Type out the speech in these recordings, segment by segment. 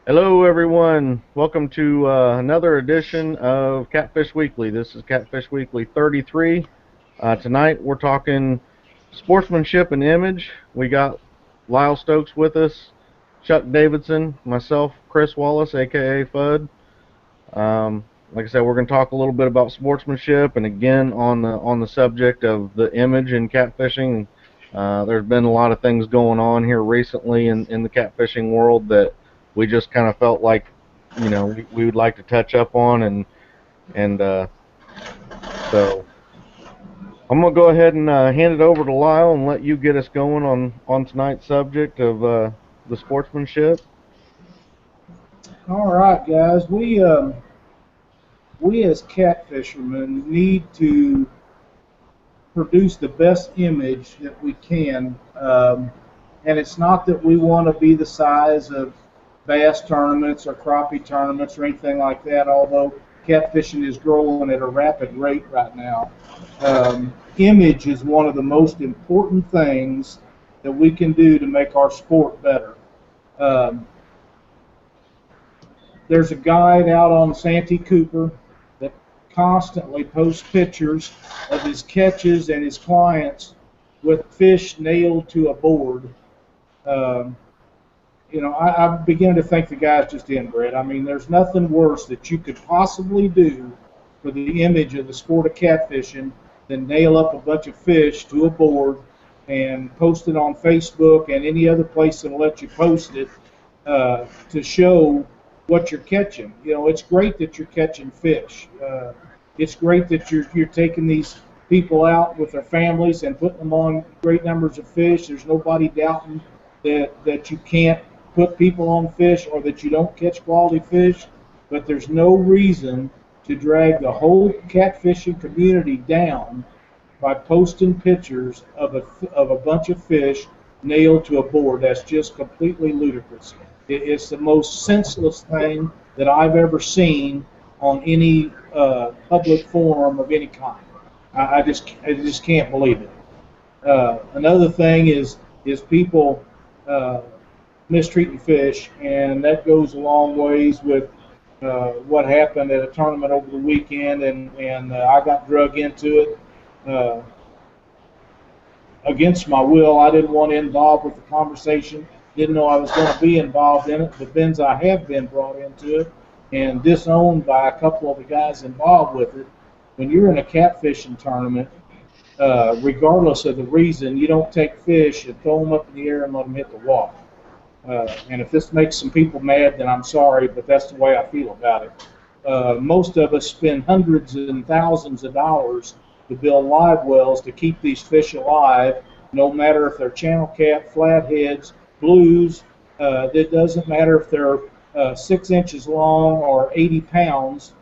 Hello, everyone. Welcome to another edition of Catfish Weekly. This is Catfish Weekly 33. Tonight, we're talking sportsmanship and image. We got Lyle Stokes with us, Chuck Davidson, myself, Chris Wallace, aka Fudd. Like I said, we're going to talk a little bit about sportsmanship, and again on the subject of the image in catfishing. There's been a lot of things going on here recently in the catfishing world that we just kind of felt like, we would like to touch up on, and so I'm gonna go ahead and hand it over to Lyle and let you get us going on tonight's subject of the sportsmanship. All right, guys. We as catfishermen need to produce the best image that we can, and it's not that we want to be the size of bass tournaments or crappie tournaments or anything like that. Although catfishing is growing at a rapid rate right now, image is one of the most important things that we can do to make our sport better. Um, There's a guide out on Santee Cooper that constantly posts pictures of his catches and his clients with fish nailed to a board. Um, I begin to think the guy's just inbred. I mean, there's nothing worse that you could possibly do for the image of the sport of catfishing than nail up a bunch of fish to a board and post it on Facebook and any other place that'll let you post it to show what you're catching. It's great that you're catching fish. It's great that you're taking these people out with their families and putting them on great numbers of fish. There's nobody doubting that you can't put people on fish or that you don't catch quality fish, but there's no reason to drag the whole catfishing community down by posting pictures of a bunch of fish nailed to a board. That's just completely ludicrous. It's the most senseless thing that I've ever seen on any public forum of any kind. I just can't believe it. Another thing is people mistreating fish, and that goes a long ways with what happened at a tournament over the weekend, and I got drug into it. Uh, Against my will. I didn't want to involve with the conversation. Didn't know I was going to be involved in it. But then I have been brought into it and disowned by a couple of the guys involved with it. When you're in a catfishing tournament, regardless of the reason, you don't take fish and throw them up in the air and let them hit the water. And if this makes some people mad, then I'm sorry, but that's the way I feel about it. Most of us spend hundreds and thousands of dollars to build live wells to keep these fish alive, no matter if they're channel cat, flatheads, blues. It doesn't matter if they're 6 inches long or 80 pounds.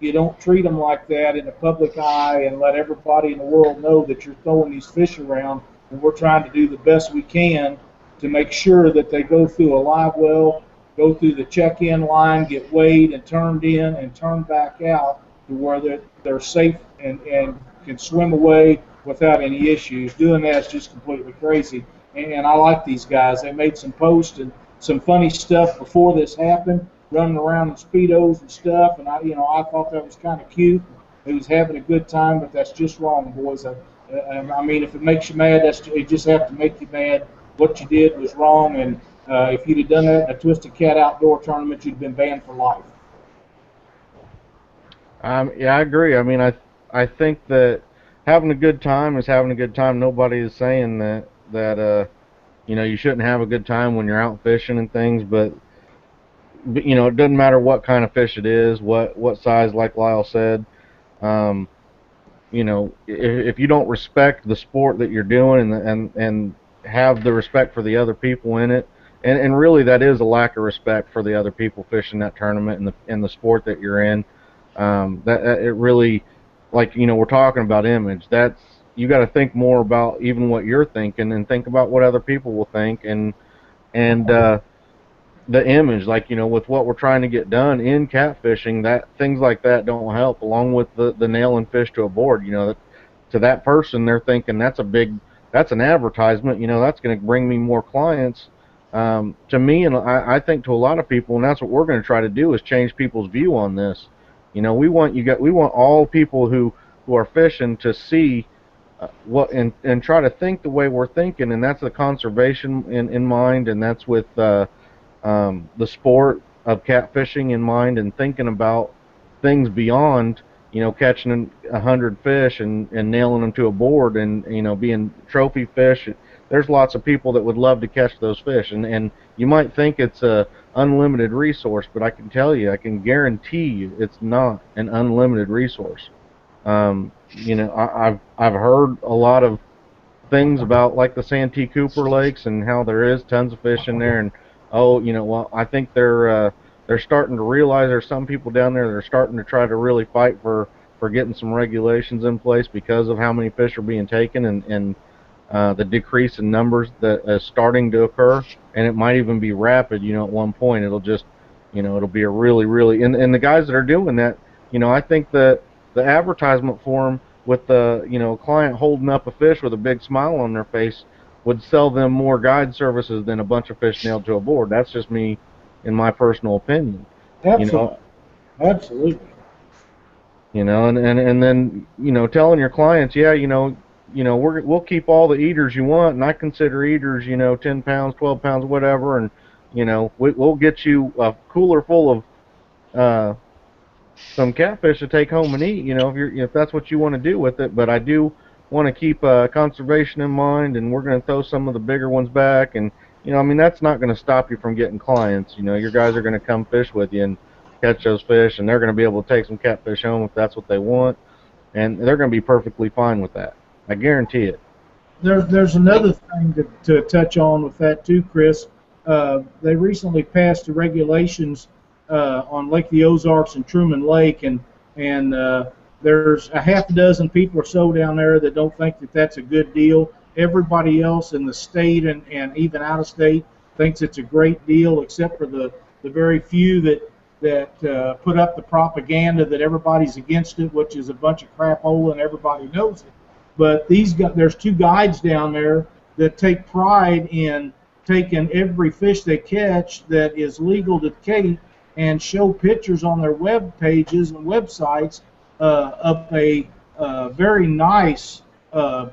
You don't treat them like that in the public eye and let everybody in the world know that you're throwing these fish around, and we're trying to do the best we can to make sure that they go through a live well, go through the check-in line, get weighed and turned in and turned back out to where they're safe and can swim away without any issues. Doing that is just completely crazy. And I like these guys. They made some posts and some funny stuff before this happened, running around in speedos and stuff. And I thought that was kind of cute. He was having a good time, but that's just wrong, boys. I mean, if it makes you mad, it just have to make you mad. What you did was wrong, and if you'd have done that in a Twisted Cat outdoor tournament, you'd have been banned for life. Yeah, I agree. I mean, I think that having a good time is having a good time. Nobody is saying that you shouldn't have a good time when you're out fishing and things, but it doesn't matter what kind of fish it is, what size, like Lyle said. Um, if you don't respect the sport that you're doing and have the respect for the other people in it, and really that is a lack of respect for the other people fishing that tournament and the sport that you're in. That it really, like, we're talking about image. That's, you got to think more about even what you're thinking and think about what other people will think, and the image, like, with what we're trying to get done in catfishing, that things like that don't help, along with the nailing fish to a board. That to that person, they're thinking that's an advertisement. That's going to bring me more clients. To me, and I think to a lot of people, and that's what we're going to try to do, is change people's view on this. We want all people who are fishing to see what and try to think the way we're thinking, and that's the conservation in mind, and that's with the sport of catfishing in mind, and thinking about things beyond catching 100 fish and nailing them to a board and being trophy fish. There's lots of people that would love to catch those fish, and you might think it's a unlimited resource, but I can tell you, I can guarantee you, it's not an unlimited resource. I've heard a lot of things about like the Santee Cooper Lakes and how there is tons of fish in there, and well, I think they're starting to realize there's some people down there that are starting to try to really fight for getting some regulations in place because of how many fish are being taken, and the decrease in numbers that is starting to occur, and it might even be rapid. At one point it'll just, it'll be a really, and the guys that are doing that, I think the advertisement for them with the, client holding up a fish with a big smile on their face would sell them more guide services than a bunch of fish nailed to a board. That's just me, in my personal opinion. You Absolutely. know, Absolutely. and then telling your clients, yeah, we'll keep all the eaters you want, and I consider eaters, 10 pounds, 12 pounds, whatever, and we'll get you a cooler full of some catfish to take home and eat, if that's what you want to do with it. But I do want to keep conservation in mind, and we're going to throw some of the bigger ones back, and I mean, that's not going to stop you from getting clients. Your guys are going to come fish with you and catch those fish, and they're going to be able to take some catfish home if that's what they want, and they're going to be perfectly fine with that. I guarantee it. There's another thing to touch on with that too, Chris. They recently passed the regulations on Lake the Ozarks and Truman Lake, and there's a half a dozen people or so down there that don't think that that's a good deal. Everybody else in the state and even out of state thinks it's a great deal, except for the very few that put up the propaganda that everybody's against it, which is a bunch of crap hole and everybody knows it. But there's two guides down there that take pride in taking every fish they catch that is legal to Cape and show pictures on their web pages and websites of a very nice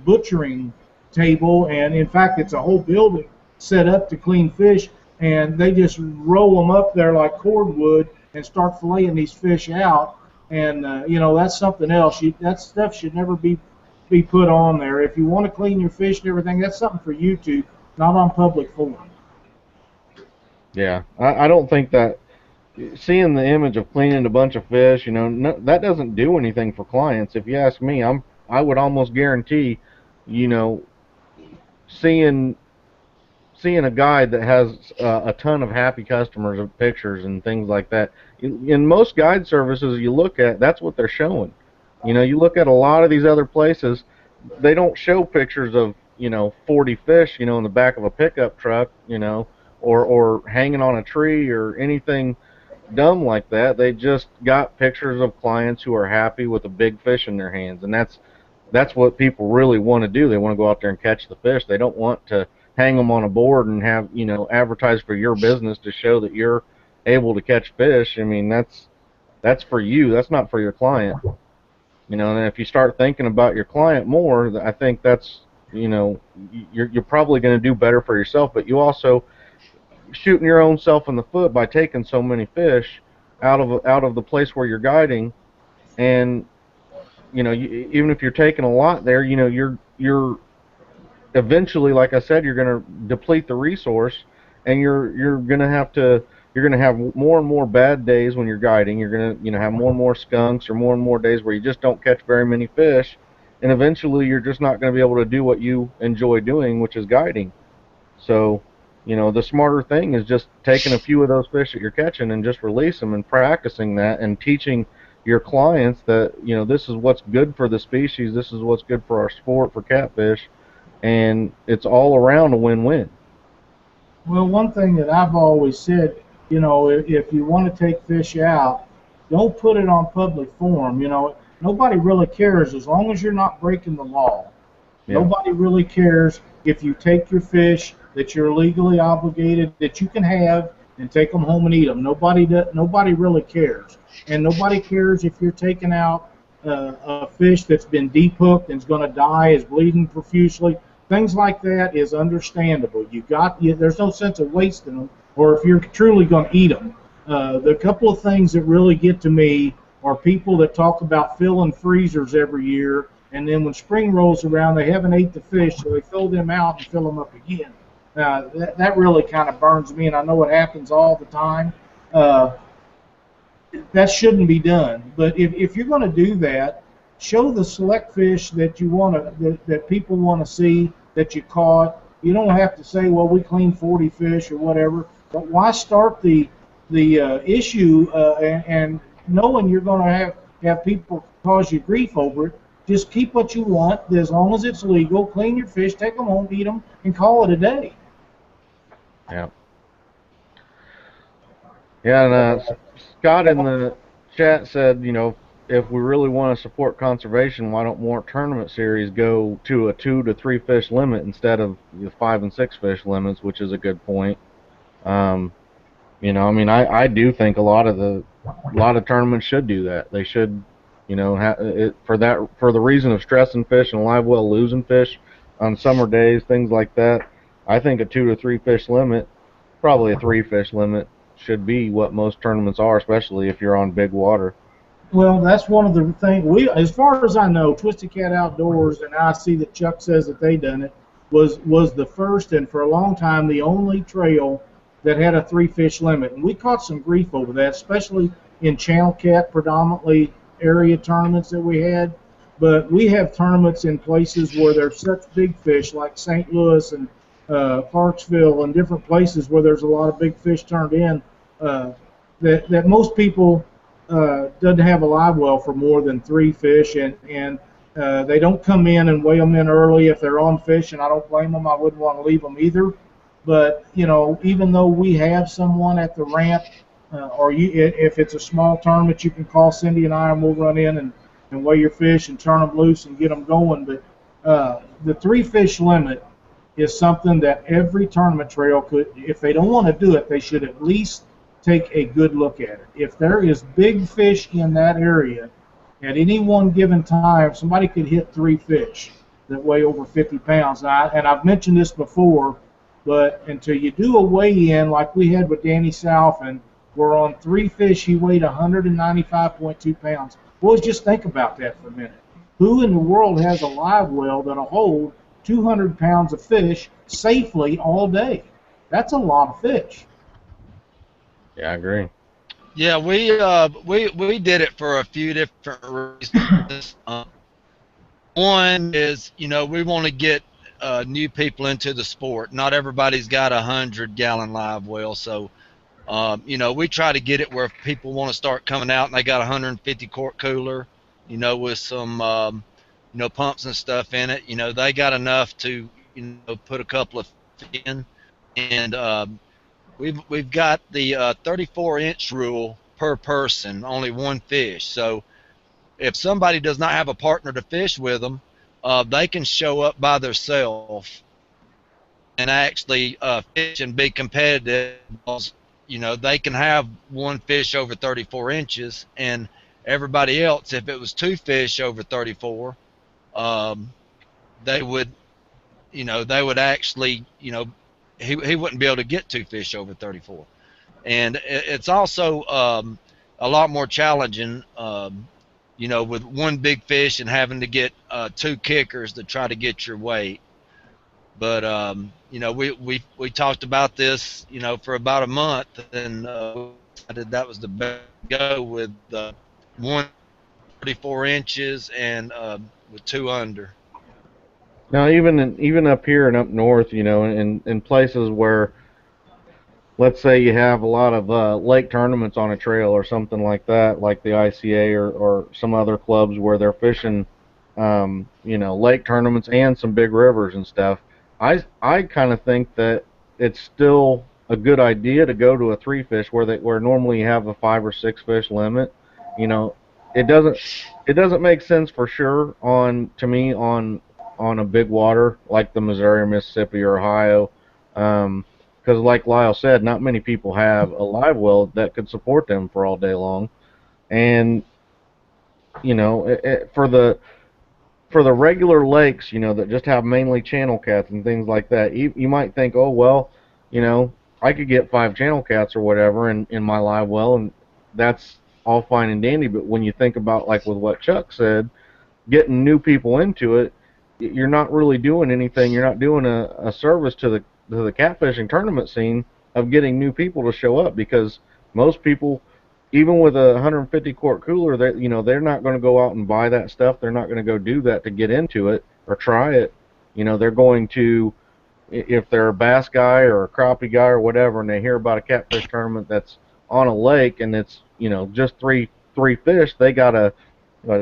butchering table, and in fact it's a whole building set up to clean fish, and they just roll them up there like cordwood and start filleting these fish out. And that's something else. That stuff should never be put on there. If you want to clean your fish and everything, that's something for YouTube, not on public forum. Yeah, I don't think that seeing the image of cleaning a bunch of fish, no, that doesn't do anything for clients. If you ask me, I would almost guarantee, you know, seeing seeing a guide that has a ton of happy customers of pictures and things like that. In most guide services you look at, that's what they're showing. You look at a lot of these other places, they don't show pictures of 40 fish in the back of a pickup truck, or hanging on a tree or anything dumb like that. They just got pictures of clients who are happy with a big fish in their hands, and that's what people really want to do. They want to go out there and catch the fish. They don't want to hang them on a board and have advertise for your business to show that you're able to catch fish. I mean, that's for you. That's not for your client. And if you start thinking about your client more, I think that's you're probably going to do better for yourself. But you also shooting your own self in the foot by taking so many fish out of the place where you're guiding, and even if you're taking a lot there, you're eventually, like I said, you're going to deplete the resource, and you're going to have more and more bad days when you're guiding. You're going to have more and more skunks, or more and more days where you just don't catch very many fish, and eventually you're just not going to be able to do what you enjoy doing, which is guiding. So, the smarter thing is just taking a few of those fish that you're catching and just release them, and practicing that, and teaching your clients that this is what's good for the species, this is what's good for our sport, for catfish, and it's all around a win-win. Well, one thing that I've always said, if you want to take fish out, don't put it on public forum. Nobody really cares as long as you're not breaking the law. Yeah. Nobody really cares if you take your fish that you're legally obligated that you can have and take them home and eat them. Nobody really cares, and nobody cares if you're taking out a fish that's been deep hooked and is going to die, is bleeding profusely. Things like that is understandable. There's no sense of wasting them, or if you're truly going to eat them. The couple of things that really get to me are people that talk about filling freezers every year, and then when spring rolls around, they haven't ate the fish, so they fill them out and fill them up again. That really kind of burns me, and I know it happens all the time. Uh, that shouldn't be done. But if you're going to do that, show the select fish that you want that people want to see that you caught. You don't have to say, well, we cleaned 40 fish or whatever. But why start the issue and knowing you're going to have people cause you grief over it? Just keep what you want as long as it's legal. Clean your fish, take them home, eat them, and call it a day. Yeah. Yeah, and Scott in the chat said, if we really want to support conservation, why don't more tournament series go to a 2 to 3 fish limit instead of the 5 and 6 fish limits, which is a good point. I mean, I do think a lot of tournaments should do that. They should, for the reason of stressing fish and live well losing fish on summer days, things like that. I think a 2 to 3 fish limit, probably a 3 fish limit, should be what most tournaments are, especially if you're on big water. Well, that's one of the things. As far as I know, Twisted Cat Outdoors, and I see that Chuck says that they done it, was the first and for a long time the only trail that had a 3 fish limit. And we caught some grief over that, especially in channel cat predominantly area tournaments that we had. But we have tournaments in places where there's such big fish, like St. Louis and Clarksville and different places where there's a lot of big fish turned in. That most people doesn't have a live well for more than 3 fish, and they don't come in and weigh them in early if they're on fish, and I don't blame them. I wouldn't want to leave them either. But even though we have someone at the ramp, if it's a small tournament, you can call Cindy and I, and we'll run in and weigh your fish and turn them loose and get them going. But the 3 fish limit is something that every tournament trail could, if they don't want to do it, they should at least take a good look at it. If there is big fish in that area, at any one given time, somebody could hit 3 fish that weigh over 50 pounds. And I've mentioned this before, but until you do a weigh-in like we had with Danny South, and we're on 3 fish, he weighed 195.2 pounds. Well, just think about that for a minute. Who in the world has a live well that'll hold 200 pounds of fish safely all day? That's a lot of fish. Yeah, I agree. Yeah, we did it for a few different reasons. One is, we want to get new people into the sport. Not everybody's got a 100-gallon live well, so we try to get it where if people want to start coming out and they got a 150 quart cooler, with some pumps and stuff in it, they got enough to put a couple of in, and we've got the 34-inch rule per person, only 1 fish. So if somebody does not have a partner to fish with them, they can show up by themselves and actually fish and be competitive. Because, they can have 1 fish over 34 inches, and everybody else, if it was 2 fish over 34, they would actually, he wouldn't be able to get 2 fish over 34. And it's also a lot more challenging, with 1 big fish and having to get 2 kickers to try to get your weight. But we talked about this, for about a month, and decided that was the best to go with 134 inches and with 2 under. Now, even up here and up north, in places where, let's say you have a lot of lake tournaments on a trail or something like that, like the ICA or some other clubs where they're fishing, lake tournaments and some big rivers and stuff. I kind of think that it's still a good idea to go to a 3 fish where normally you have a 5 or 6 fish limit. It doesn't make sense for sure to me on a big water like the Missouri, Mississippi, or Ohio, Because like Lyle said, not many people have a live well that could support them for all day long. And for the regular lakes, that just have mainly channel cats and things like that, you might think, oh well, you know, I could get 5 channel cats or whatever in my live well, and that's all fine and dandy. But when you think about, like with what Chuck said, getting new people into it, you're not really doing anything. You're not doing a service to the catfishing tournament scene of getting new people to show up, because most people, even with a 150 quart cooler, they're not going to go out and buy that stuff. They're not going to go do that to get into it or try it. They're going to, if they're a bass guy or a crappie guy or whatever, and they hear about a catfish tournament that's on a lake and it's just three fish, they got a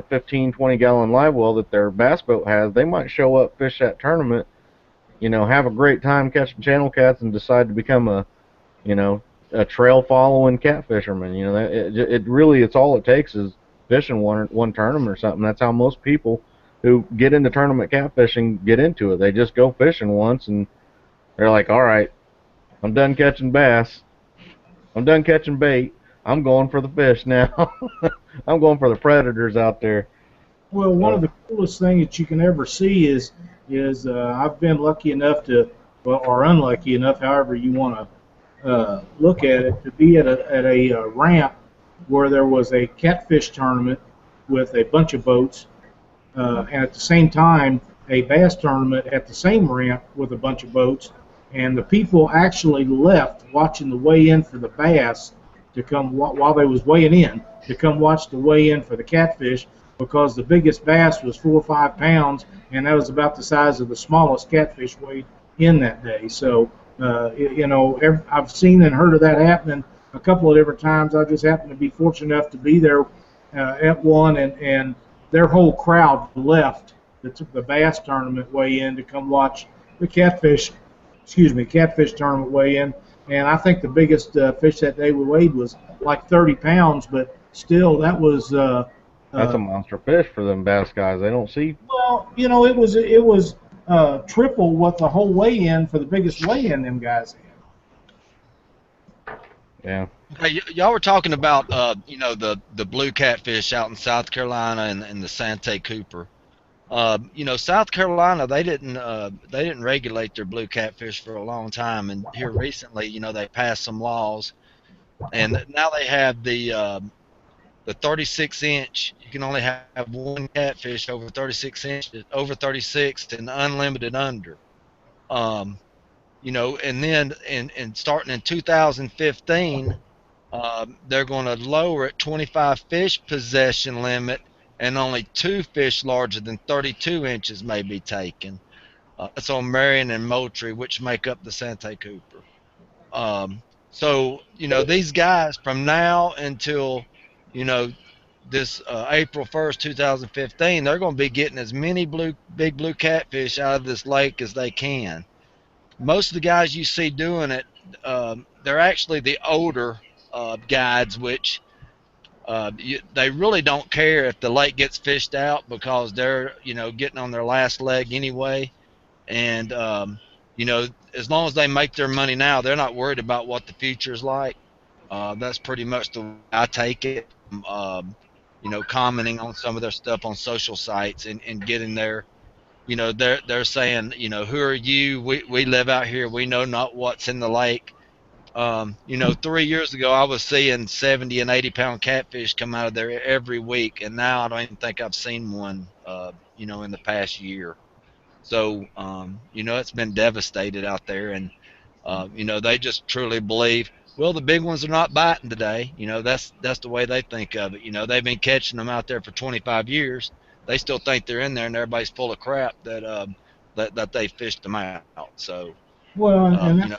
15, 20-gallon live well that their bass boat has. They might show up, fish that tournament, have a great time catching channel cats, and decide to become you know, a trail following catfisherman. It really, it's all it takes is fishing one tournament or something. That's how most people who get into tournament catfishing get into it. They just go fishing once and they're like, all right, I'm done catching bass. I'm done catching bait. I'm going for the fish now. I'm going for the predators out there. Well, one of the coolest things that you can ever see is I've been lucky enough to, well, or unlucky enough, however you want to look at it, to be at a ramp where there was a catfish tournament with a bunch of boats, and at the same time a bass tournament at the same ramp with a bunch of boats, and the people actually left watching the weigh-in for the bass to come while they was weighing in to come watch the weigh-in for the catfish, because the biggest bass was 4 or 5 pounds, and that was about the size of the smallest catfish weighed in that day. So, I've seen and heard of that happening a couple of different times. I just happened to be fortunate enough to be there at one, and their whole crowd left that took the bass tournament weigh-in to come watch the catfish tournament weigh-in. And I think the biggest fish that day we weighed was like 30 pounds, but still, that was that's a monster fish for them bass guys. They don't see. well, it was triple what the whole weigh-in for the biggest weigh-in them guys had. Yeah. Hey, y'all were talking about the blue catfish out in South Carolina and the Sante Cooper. South Carolina, they didn't regulate their blue catfish for a long time, and here recently, they passed some laws, and now they have the 36-inch. You can only have one catfish over 36 inches, over 36, and unlimited under. And then and starting in 2015, they're going to lower it 25 fish possession limit, and only 2 fish larger than 32 inches may be taken. That's on Marion and Moultrie, which make up the Sante Cooper. So, these guys from now until, this April 1st, 2015, they're going to be getting as many big blue catfish out of this lake as they can. Most of the guys you see doing it, they're actually the older guides, which they really don't care if the lake gets fished out, because they're getting on their last leg anyway, and as long as they make their money now, they're not worried about what the future is like. That's pretty much the way I take it. Commenting on some of their stuff on social sites and getting their, they're saying, who are you? We live out here. We know not what's in the lake. 3 years ago, I was seeing 70 and 80-pound catfish come out of there every week, and now I don't even think I've seen one, in the past year. So, it's been devastated out there, and they just truly believe, well, the big ones are not biting today. That's the way they think of it. They've been catching them out there for 25 years. They still think they're in there, and everybody's full of crap that they fished them out. So, well, and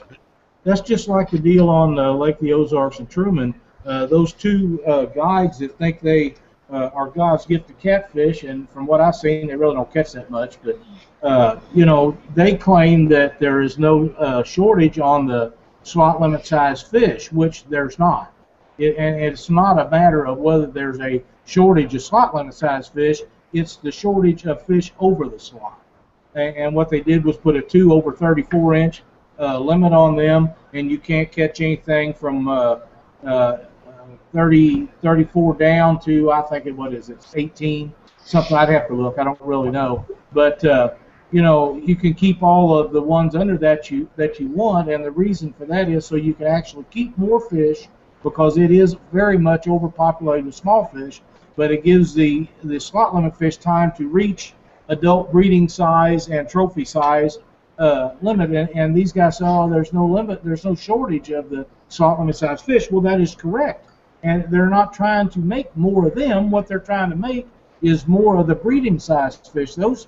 that's just like the deal on Lake the Ozarks and Truman. Those two guides that think they are God's gift to catfish, and from what I've seen, they really don't catch that much. But they claim that there is no shortage on the slot limit size fish, which there's not. And it's not a matter of whether there's a shortage of slot limit size fish. It's the shortage of fish over the slot. And what they did was put a 2 over 34 inch limit on them, and you can't catch anything from uh, 30, 34 down to, I think what is it, 18, something. I'd have to look. I don't really know, but you can keep all of the ones under that you want, and the reason for that is so you can actually keep more fish because it is very much overpopulated with small fish, but it gives the slot limit fish time to reach adult breeding size and trophy size limit. And these guys say, oh, there's no limit, there's no shortage of the slot limit size fish. Well, that is correct. And they're not trying to make more of them. What they're trying to make is more of the breeding size fish. Those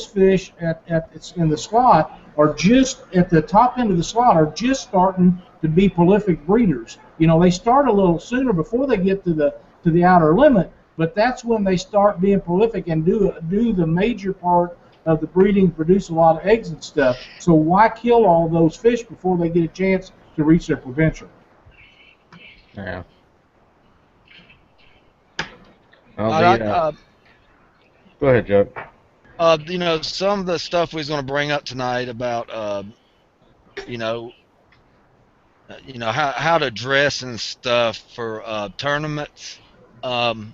fish in the slot are just at the top end of the slot are just starting to be prolific breeders. They start a little sooner before they get to the outer limit, but that's when they start being prolific and do the major part of the breeding, produce a lot of eggs and stuff. So why kill all those fish before they get a chance to reach their potential? Yeah. Go ahead, Joe. Some of the stuff we was going to bring up tonight about, you know, how to dress and stuff for tournaments, to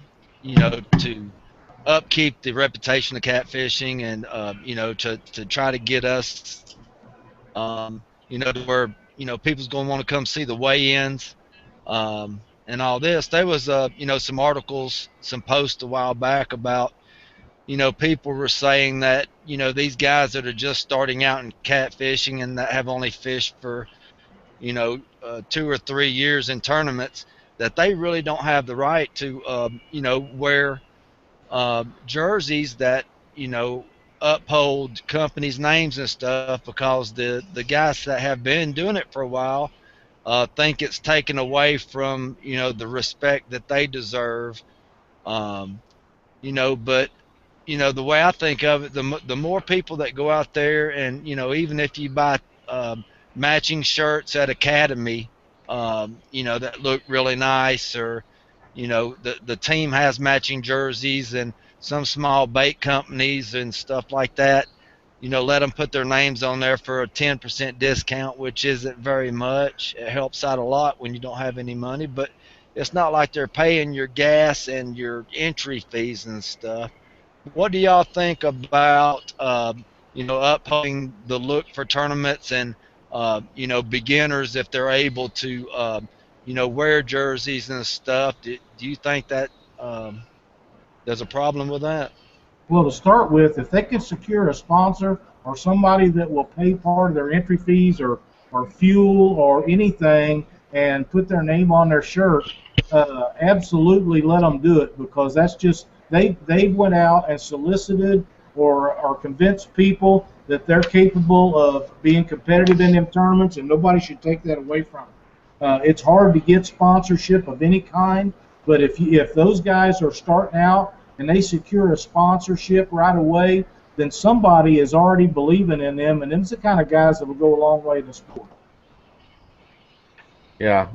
upkeep the reputation of catfishing, and to try to get us, to where people's going to want to come see the weigh-ins, and all this. There was some articles, some posts a while back about people were saying that these guys that are just starting out in catfishing and that have only fished for 2 or 3 years in tournaments, that they really don't have the right to wear jerseys that uphold companies' names and stuff, because the guys that have been doing it for a while think it's taken away from the respect that they deserve. um, but the way I think of it, the more people that go out there, and even if you buy matching shirts at Academy, that look really nice, or the team has matching jerseys, and some small bait companies and stuff like that, let them put their names on there for a 10% discount, which isn't very much. It helps out a lot when you don't have any money, but it's not like they're paying your gas and your entry fees and stuff. What do y'all think about upholding the look for tournaments, and beginners, if they're able to wear jerseys and stuff? Do you think that there's a problem with that? Well, to start with, if they can secure a sponsor or somebody that will pay part of their entry fees or fuel or anything and put their name on their shirt, absolutely let them do it, because that's just they went out and solicited or convinced people that they're capable of being competitive in them tournaments, and nobody should take that away from them. It's hard to get sponsorship of any kind, but if those guys are starting out and they secure a sponsorship right away, then somebody is already believing in them, and them's the kind of guys that will go a long way in the sport. Yeah,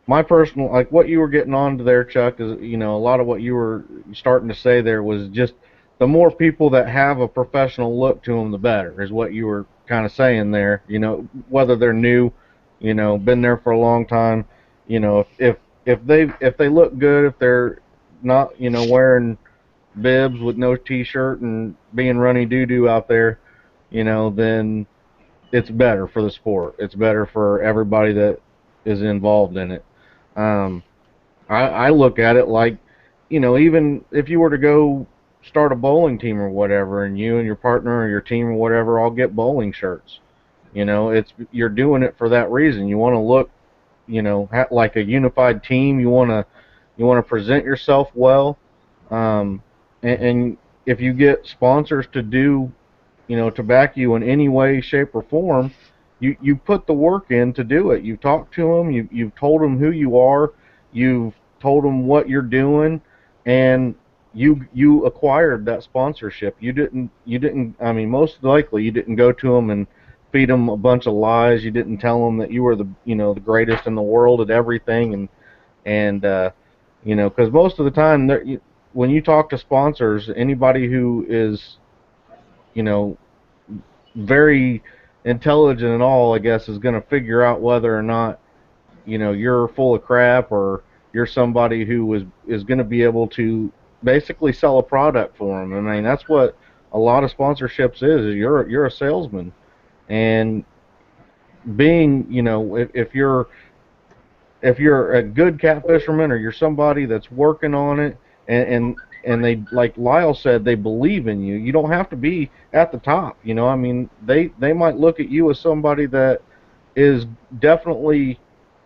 my personal, like what you were getting on to there, Chuck, is a lot of what you were starting to say there was just the more people that have a professional look to them, the better, is what you were kind of saying there. Whether they're new, been there for a long time, if they look good, if they're not wearing bibs with no t-shirt and being runny doo doo out there, then it's better for the sport. It's better for everybody that is involved in it. Um, I look at it like, even if you were to go start a bowling team or whatever, and you and your partner or your team or whatever all get bowling shirts, you're doing it for that reason. You want to look, like a unified team. You want to present yourself well, um, and if you get sponsors to do, to back you in any way, shape, or form, you put the work in to do it. You've talked to them. You've told them who you are. You've told them what you're doing, and you acquired that sponsorship. You didn't. I mean, most likely you didn't go to them and feed them a bunch of lies. You didn't tell them that you were the greatest in the world at everything, and because most of the time, when you talk to sponsors, anybody who is, very intelligent at all, I guess, is going to figure out whether or not, you're full of crap, or you're somebody who is going to be able to basically sell a product for them. I mean, that's what a lot of sponsorships is you're a salesman. And being, if you're a good catfisherman, or you're somebody that's working on it, and they, like Lyle said, they believe in you. You don't have to be at the top. I mean, they might look at you as somebody that is definitely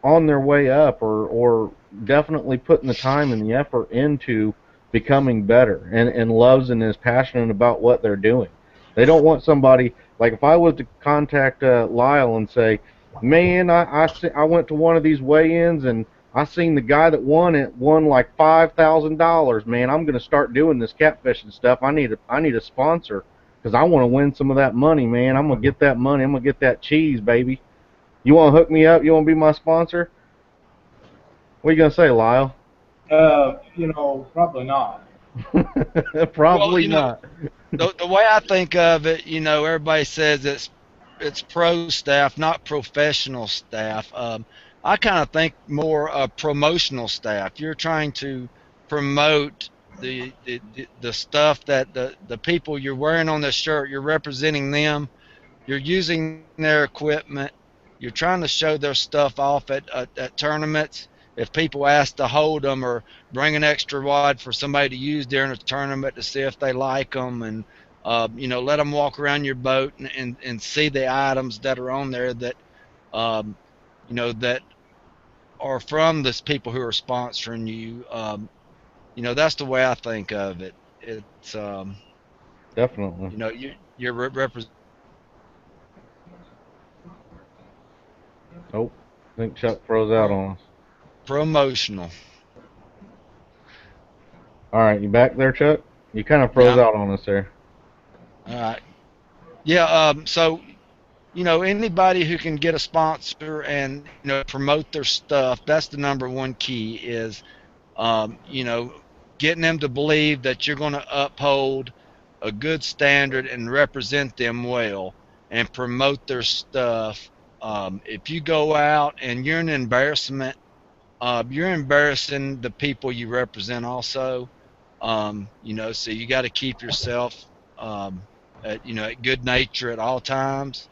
on their way up, or definitely putting the time and the effort into becoming better, and loves and is passionate about what they're doing. They don't want somebody, like, if I was to contact Lyle and say, man, I went to one of these weigh-ins, and I seen the guy that won it won like $5,000. Man, I'm gonna start doing this catfishing stuff. I need a sponsor, because I want to win some of that money, man. I'm gonna get that money. I'm gonna get that cheese, baby. You want to hook me up? You want to be my sponsor? What are you gonna say, Lyle? Probably not. Well, Probably not. the way I think of it, everybody says it's pro staff, not professional staff. I kind of think more promotional staff. You're trying to promote the stuff that the people you're wearing on the shirt. You're representing them. You're using their equipment. You're trying to show their stuff off at tournaments. If people ask to hold them, or bring an extra rod for somebody to use during a tournament to see if they like them, and let them walk around your boat, and see the items that are on there that um, that are from the people who are sponsoring you. That's the way I think of it. It's Definitely. you're representing. Oh, I think Chuck froze out on us. Promotional. All right, you back there, Chuck? You kind of froze Yeah. out on us there. All right. Yeah. So anybody who can get a sponsor and promote their stuff, that's the number one key, is getting them to believe that you're going to uphold a good standard and represent them well, and promote their stuff. If you go out and you're an embarrassment, you're embarrassing the people you represent also. So you got to keep yourself at good nature at all times.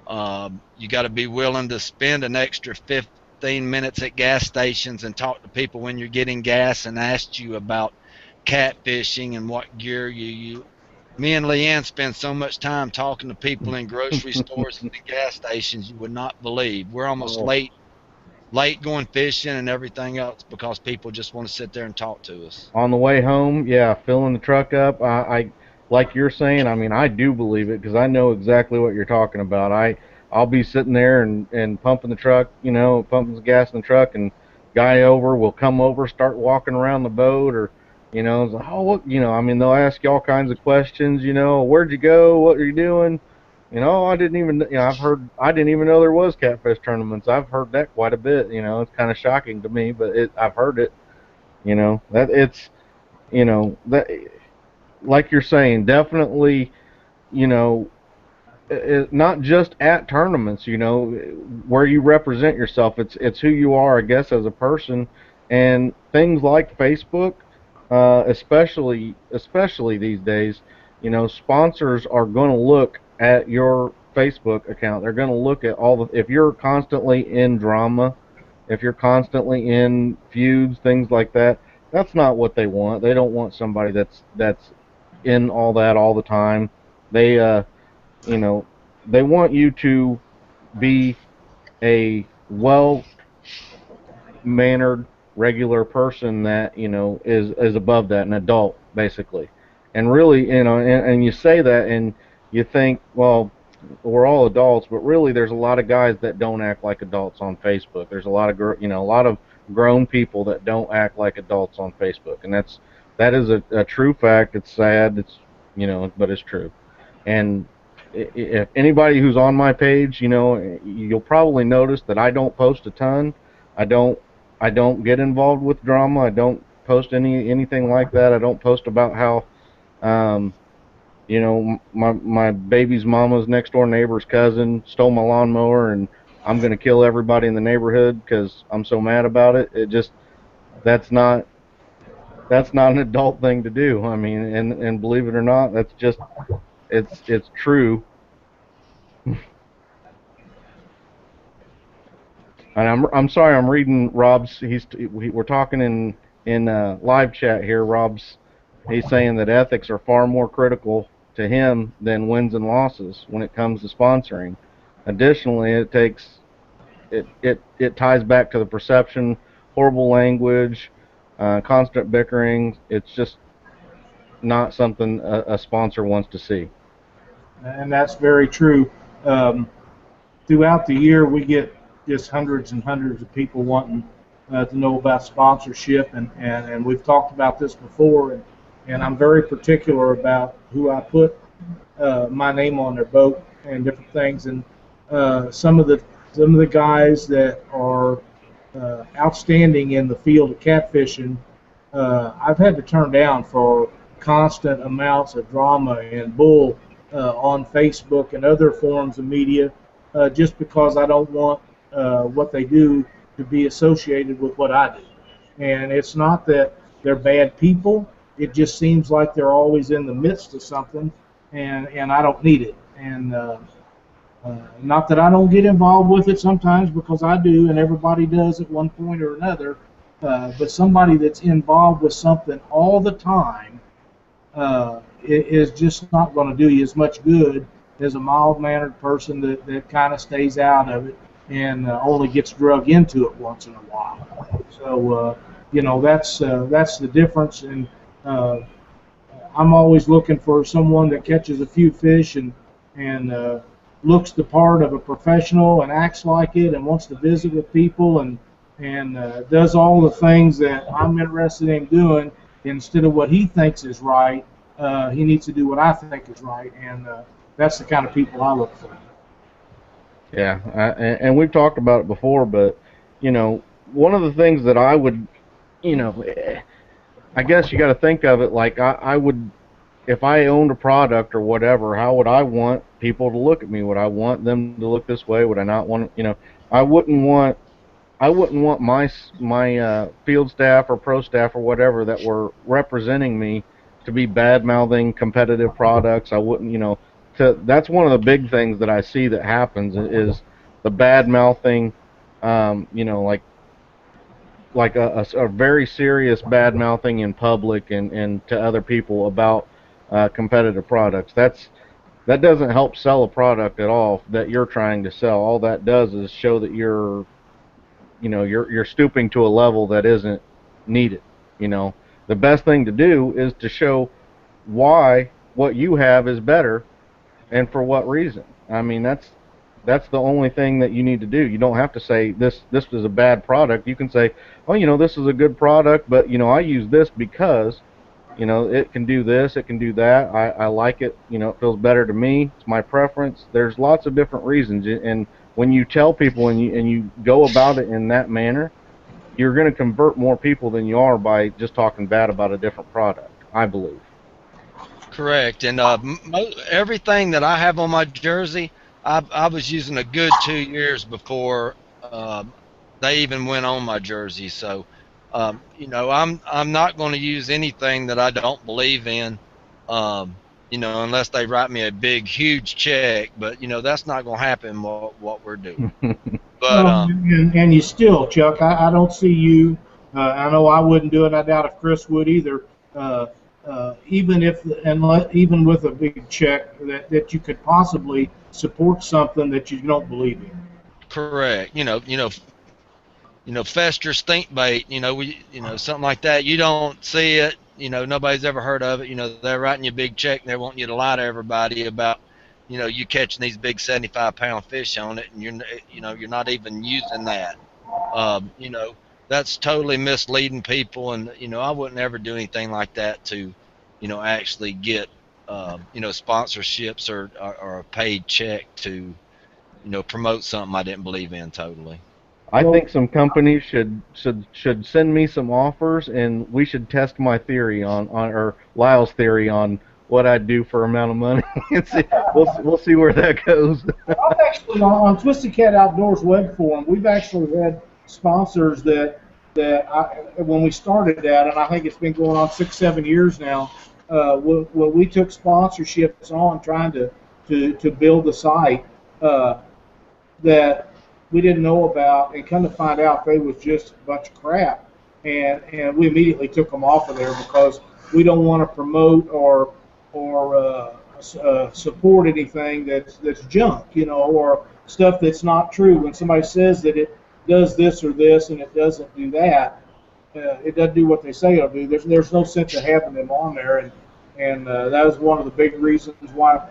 You got to be willing to spend an extra 15 minutes at gas stations and talk to people when you're getting gas, and ask you about catfishing and what gear you use. Me and Leanne spend so much time talking to people in grocery stores and gas stations you would not believe. We're almost Oh, late going fishing and everything else because people just want to sit there and talk to us. on the way home, yeah, filling the truck up. I like you're saying. I mean, I do believe it, because I know exactly what you're talking about. I'll be sitting there and pumping the truck, pumping the gas in the truck, and guy over will come over, start walking around the boat, or it's like, oh, what, I mean, they'll ask you all kinds of questions. Where'd you go? What are you doing? I didn't even, I didn't even know there was catfish tournaments. I've heard that quite a bit. It's kind of shocking to me, but I've heard it. That it's, that, like you're saying, definitely, you know, not just at tournaments, where you represent yourself. It's who you are, I guess, as a person, and things like Facebook, especially these days. Sponsors are going to look at your Facebook account. They're going to look at all the, if you're constantly in drama, if you're constantly in feuds, things like that. That's not what they want. They don't want somebody that's in all that all the time. They you know, they want you to be a well mannered, regular person that is above that, an adult basically. And really, and you say that, and you think, well, we're all adults, but really, there's a lot of guys that don't act like adults on Facebook. There's a lot of a lot of grown people that don't act like adults on Facebook, and that is a true fact. It's sad. It's but it's true. And if anybody who's on my page, you'll probably notice that I don't post a ton. I don't I don't get involved with drama. I don't post anything like that. I don't post about how um you know, my baby's mama's next door neighbor's cousin stole my lawnmower, and I'm gonna kill everybody in the neighborhood because I'm so mad about it. It just that's not that's not an adult thing to do. I mean, and believe it or not, that's just it's true. And I'm sorry, I'm reading Rob's. We're talking in live chat here. He's saying that ethics are far more critical to him than wins and losses when it comes to sponsoring. Additionally, it ties back to the perception, horrible language, constant bickering. It's just not something a sponsor wants to see. And that's very true. Um, Throughout the year, we get just hundreds and hundreds of people wanting to know about sponsorship, and we've talked about this before, and I'm very particular about who I put my name on their boat and different things. And some of the guys that are outstanding in the field of catfishing, I've had to turn down for constant amounts of drama and bull on Facebook and other forms of media, just because I don't want what they do to be associated with what I do. And it's not that they're bad people. It just seems like they're always in the midst of something, and I don't need it. And not that I don't get involved with it sometimes, because I do, and everybody does at one point or another. But somebody that's involved with something all the time is just not going to do you as much good as a mild-mannered person that kind of stays out of it and only gets drug into it once in a while. So, that's the difference. And uh, I'm always looking for someone that catches a few fish and looks the part of a professional and acts like it and wants to visit with people and does all the things that I'm interested in doing instead of what he thinks is right. He needs to do what I think is right, and that's the kind of people I look for. Yeah, and we've talked about it before, but one of the things that I would, you know, I guess you got to think of it like I would, if I owned a product or whatever, how would I want people to look at me? Would I want them to look this way? Would I not want, I wouldn't want my field staff or pro staff or whatever that were representing me to be bad mouthing competitive products. I wouldn't, that's one of the big things that I see that happens is the bad mouthing, like a very serious bad mouthing in public and to other people about competitive products. That doesn't help sell a product at all that you're trying to sell. All that does is show that you're stooping to a level that isn't needed. The best thing to do is to show why what you have is better and for what reason. I mean, that's the only thing that you need to do. You don't have to say this is a bad product. You can say, oh, this is a good product, but I use this because it can do this, it can do that. I like it. It feels better to me. It's my preference. There's lots of different reasons, and when you tell people and you go about it in that manner, you're going to convert more people than you are by just talking bad about a different product, I believe. Correct. And everything that I have on my jersey, I was using a good 2 years before they even went on my jersey. So, I'm not going to use anything that I don't believe in, unless they write me a big, huge check. But that's not going to happen. What we're doing. But Well, and you still, Chuck, I don't see you. I know I wouldn't do it. I doubt if Chris would either. Uh, even with a big check, that you could possibly support something that you don't believe in. correct. Fester stink bait, something like that. You don't see it, nobody's ever heard of it. They're writing you a big check and they're wanting you to lie to everybody about, you catching these big 75-pound fish on it, and you're not even using that. That's totally misleading people, and I wouldn't ever do anything like that to, actually get, sponsorships or a paid check to, promote something I didn't believe in totally. I Well, think some companies should send me some offers, and we should test my theory on or Lyle's theory on what I'd do for amount of money. And see, we'll see where that goes. I've actually on Twisted Cat Outdoors web forum, we've actually had sponsors when we started that, and I think it's been going on 6, 7 years now. When we took sponsorships on trying to build the site, that we didn't know about, and come to find out they was just a bunch of crap, and we immediately took them off of there because we don't want to promote or support anything that's junk, or stuff that's not true. When somebody says that it does this or this and it doesn't do that, it doesn't do what they say it'll do. There's no sense of having them on there, and that was one of the big reasons why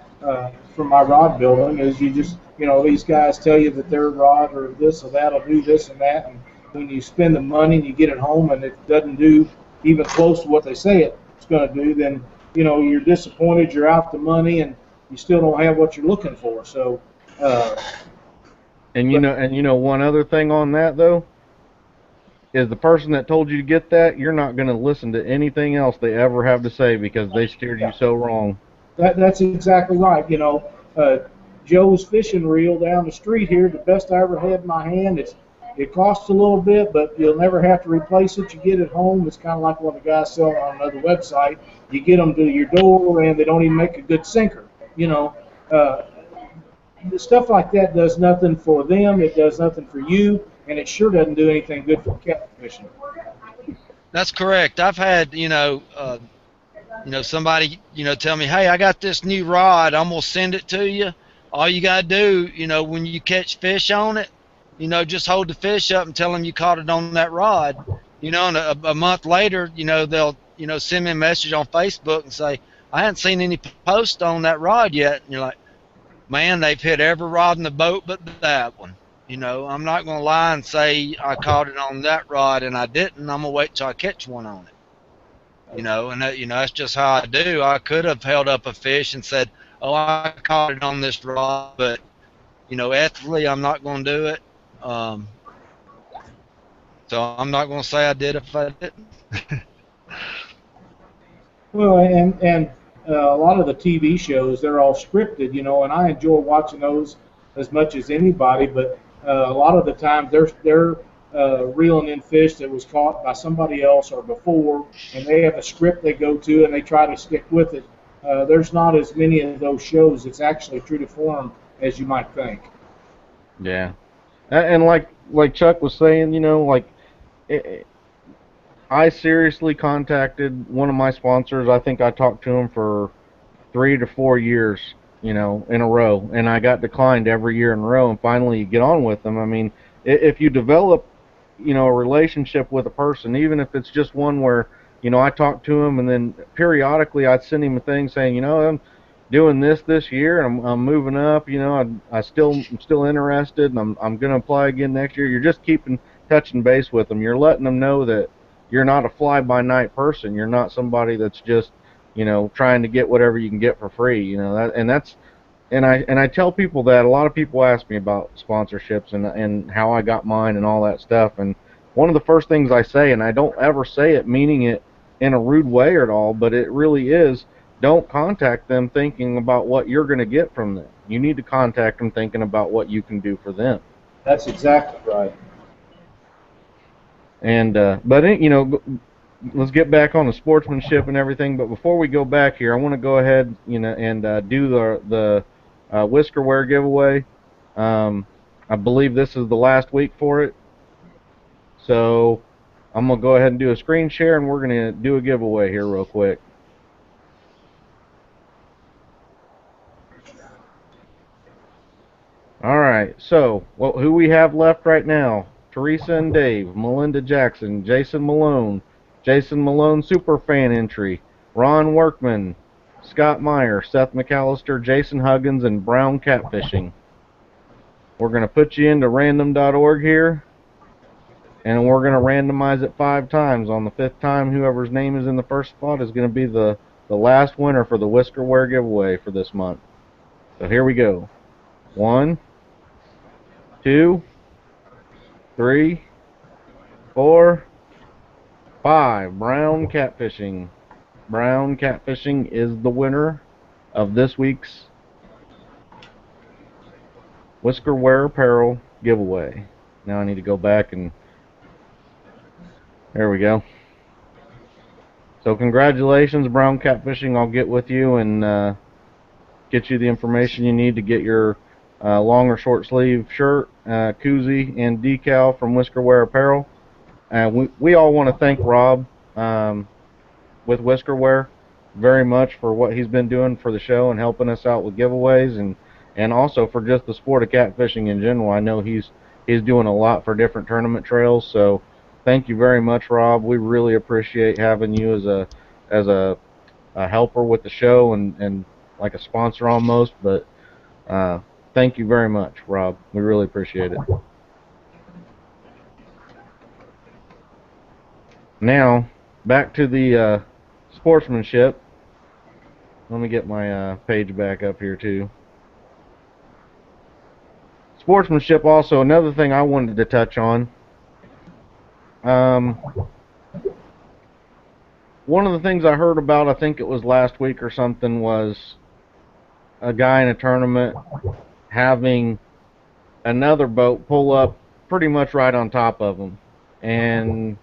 for my rod building is these guys tell you that their rod or this or that'll do this and that, and when you spend the money and you get it home and it doesn't do even close to what they say it's going to do, then you're disappointed, you're out the money, and you still don't have what you're looking for. So, one other thing on that though is the person that told you to get that, you're not going to listen to anything else they ever have to say because they steered you so wrong. That's exactly right. Joe's fishing reel down the street here, the best I ever had in my hand. It costs a little bit, but you'll never have to replace it. You get it home. It's kind of like what the guys sell on another website. You get them to your door, and they don't even make a good sinker. Stuff like that does nothing for them. It does nothing for you, and it sure doesn't do anything good for catfishing. That's correct. I've had somebody tell me, hey, I got this new rod. I'm gonna send it to you. All you gotta do, when you catch fish on it, just hold the fish up and tell them you caught it on that rod. And a month later, they'll send me a message on Facebook and say, I haven't seen any post on that rod yet. And you're like, man, they've hit every rod in the boat but that one. I'm not going to lie and say I caught it on that rod and I didn't. I'm going to wait till I catch one on it. And that's just how I do. I could have held up a fish and said, oh, I caught it on this rod, but, ethically, I'm not going to do it. So I'm not going to say I did if I didn't. Well, and a lot of the TV shows, they're all scripted, and I enjoy watching those as much as anybody. But a lot of the times, they're reeling in fish that was caught by somebody else or before, and they have a script they go to and they try to stick with it. There's not as many of those shows that's actually true to form as you might think. Yeah, and like Chuck was saying, I seriously contacted one of my sponsors. I think I talked to him for 3 to 4 years, in a row, and I got declined every year in a row. And finally, you get on with them. I mean, if you develop, a relationship with a person, even if it's just one where, I talk to him, and then periodically I'd send him a thing saying, I'm doing this year, and I'm moving up. I'm still interested, and I'm going to apply again next year. You're just keeping touching base with them. You're letting them know that you're not a fly-by-night person. You're not somebody that's just, trying to get whatever you can get for free. And I tell people that. A lot of people ask me about sponsorships and how I got mine and all that stuff. And one of the first things I say, and I don't ever say it meaning it in a rude way at all, but it really is, don't contact them thinking about what you're going to get from them. You need to contact them thinking about what you can do for them. That's exactly right. And but let's get back on the sportsmanship and everything. But before we go back here, I want to go ahead, and do the whiskerware giveaway. I believe this is the last week for it, so I'm gonna go ahead and do a screen share, and we're gonna do a giveaway here real quick. All right, so who we have left right now? Teresa and Dave, Melinda Jackson, Jason Malone Superfan entry, Ron Workman, Scott Meyer, Seth McAllister, Jason Huggins, and Brown Catfishing. We're going to put you into random.org here, and we're going to randomize it 5 times. On the 5th time, whoever's name is in the first spot is going to be the last winner for the whiskerware giveaway for this month. So here we go. 1, 2, 3, 4, 5. Brown Catfishing. Brown Catfishing is the winner of this week's Whisker Wear Apparel giveaway. Now I need to go back and there we go. So congratulations, Brown Catfishing. I'll get with you and get you the information you need to get your long or short sleeve shirt, koozie, and decal from Whisker Wear Apparel. We all want to thank Rob with Whisker Wear very much for what he's been doing for the show and helping us out with giveaways and also for just the sport of catfishing in general. I know he's doing a lot for different tournament trails, so thank you very much, Rob. We really appreciate having you as a helper with the show and like a sponsor almost, but thank you very much, Rob. We really appreciate it. Now, back to the sportsmanship. Let me get my page back up here too. Sportsmanship also, another thing I wanted to touch on. One of the things I heard about, I think it was last week or something, was a guy in a tournament having another boat pull up pretty much right on top of him. And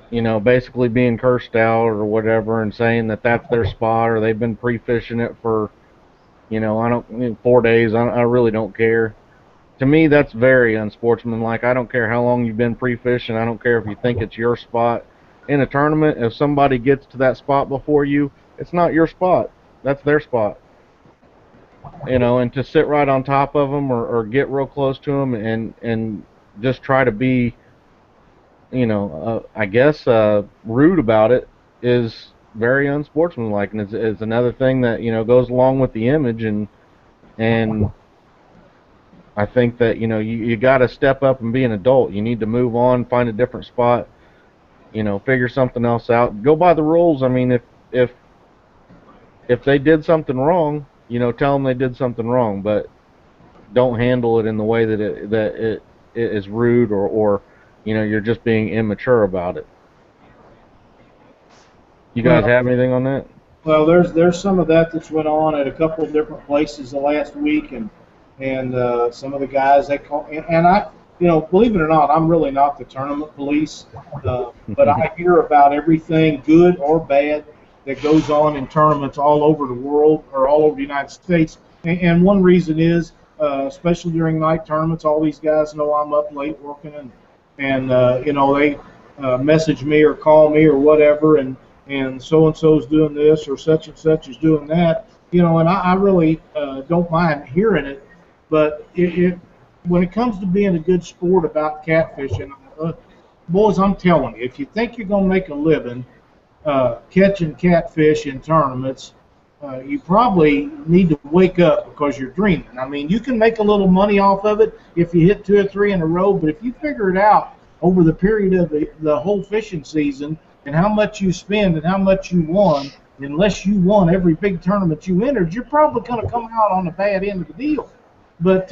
you know, basically being cursed out or whatever and saying that that's their spot or they've been pre-fishing it for, you know, 4 days. I really don't care. To me, that's very unsportsmanlike. I don't care how long you've been pre-fishing. I don't care if you think it's your spot. In a tournament, if somebody gets to that spot before you, it's not your spot. That's their spot. You know, and to sit right on top of them or get real close to them and just try to be, you know, I guess rude about it is very unsportsmanlike, and it's another thing that, you know, goes along with the image, and I think that, you know, you got to step up and be an adult. You need to move on, find a different spot, you know, figure something else out, go by the rules. I mean, if they did something wrong, you know, tell them they did something wrong, but don't handle it in the way that it is rude or you know, you're just being immature about it. You guys have anything on that? Well, there's some of that that's went on at a couple of different places the last week, and some of the guys they call, and I, you know, believe it or not, I'm really not the tournament police, but I hear about everything, good or bad, that goes on in tournaments all over the world or all over the United States. And one reason is, especially during night tournaments, all these guys know I'm up late working, and you know, they message me or call me or whatever, and so and so's doing this or such and such is doing that, you know, and I really don't mind hearing it, but when it comes to being a good sport about catfishing, boys, I'm telling you, if you think you're gonna make a living catching catfish in tournaments, you probably need to wake up because you're dreaming. I mean, you can make a little money off of it if you hit 2 or 3 in a row, but if you figure it out over the period of the whole fishing season and how much you spend and how much you won, unless you won every big tournament you entered, you're probably going to come out on the bad end of the deal. But,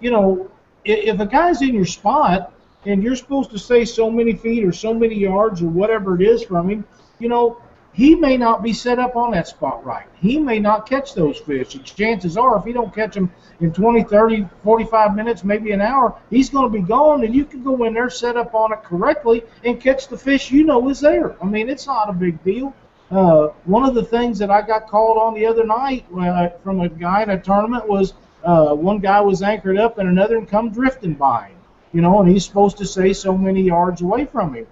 you know, if a guy's in your spot and you're supposed to stay so many feet or so many yards or whatever it is from him, you know, he may not be set up on that spot right. He may not catch those fish. And chances are, if he don't catch them in 20, 30, 45 minutes, maybe an hour, he's going to be gone, and you can go in there, set up on it correctly, and catch the fish you know is there. I mean, it's not a big deal. One of the things that I got called on the other night from a guy in a tournament was one guy was anchored up and another one come drifting by him, you know, and he's supposed to stay so many yards away from him.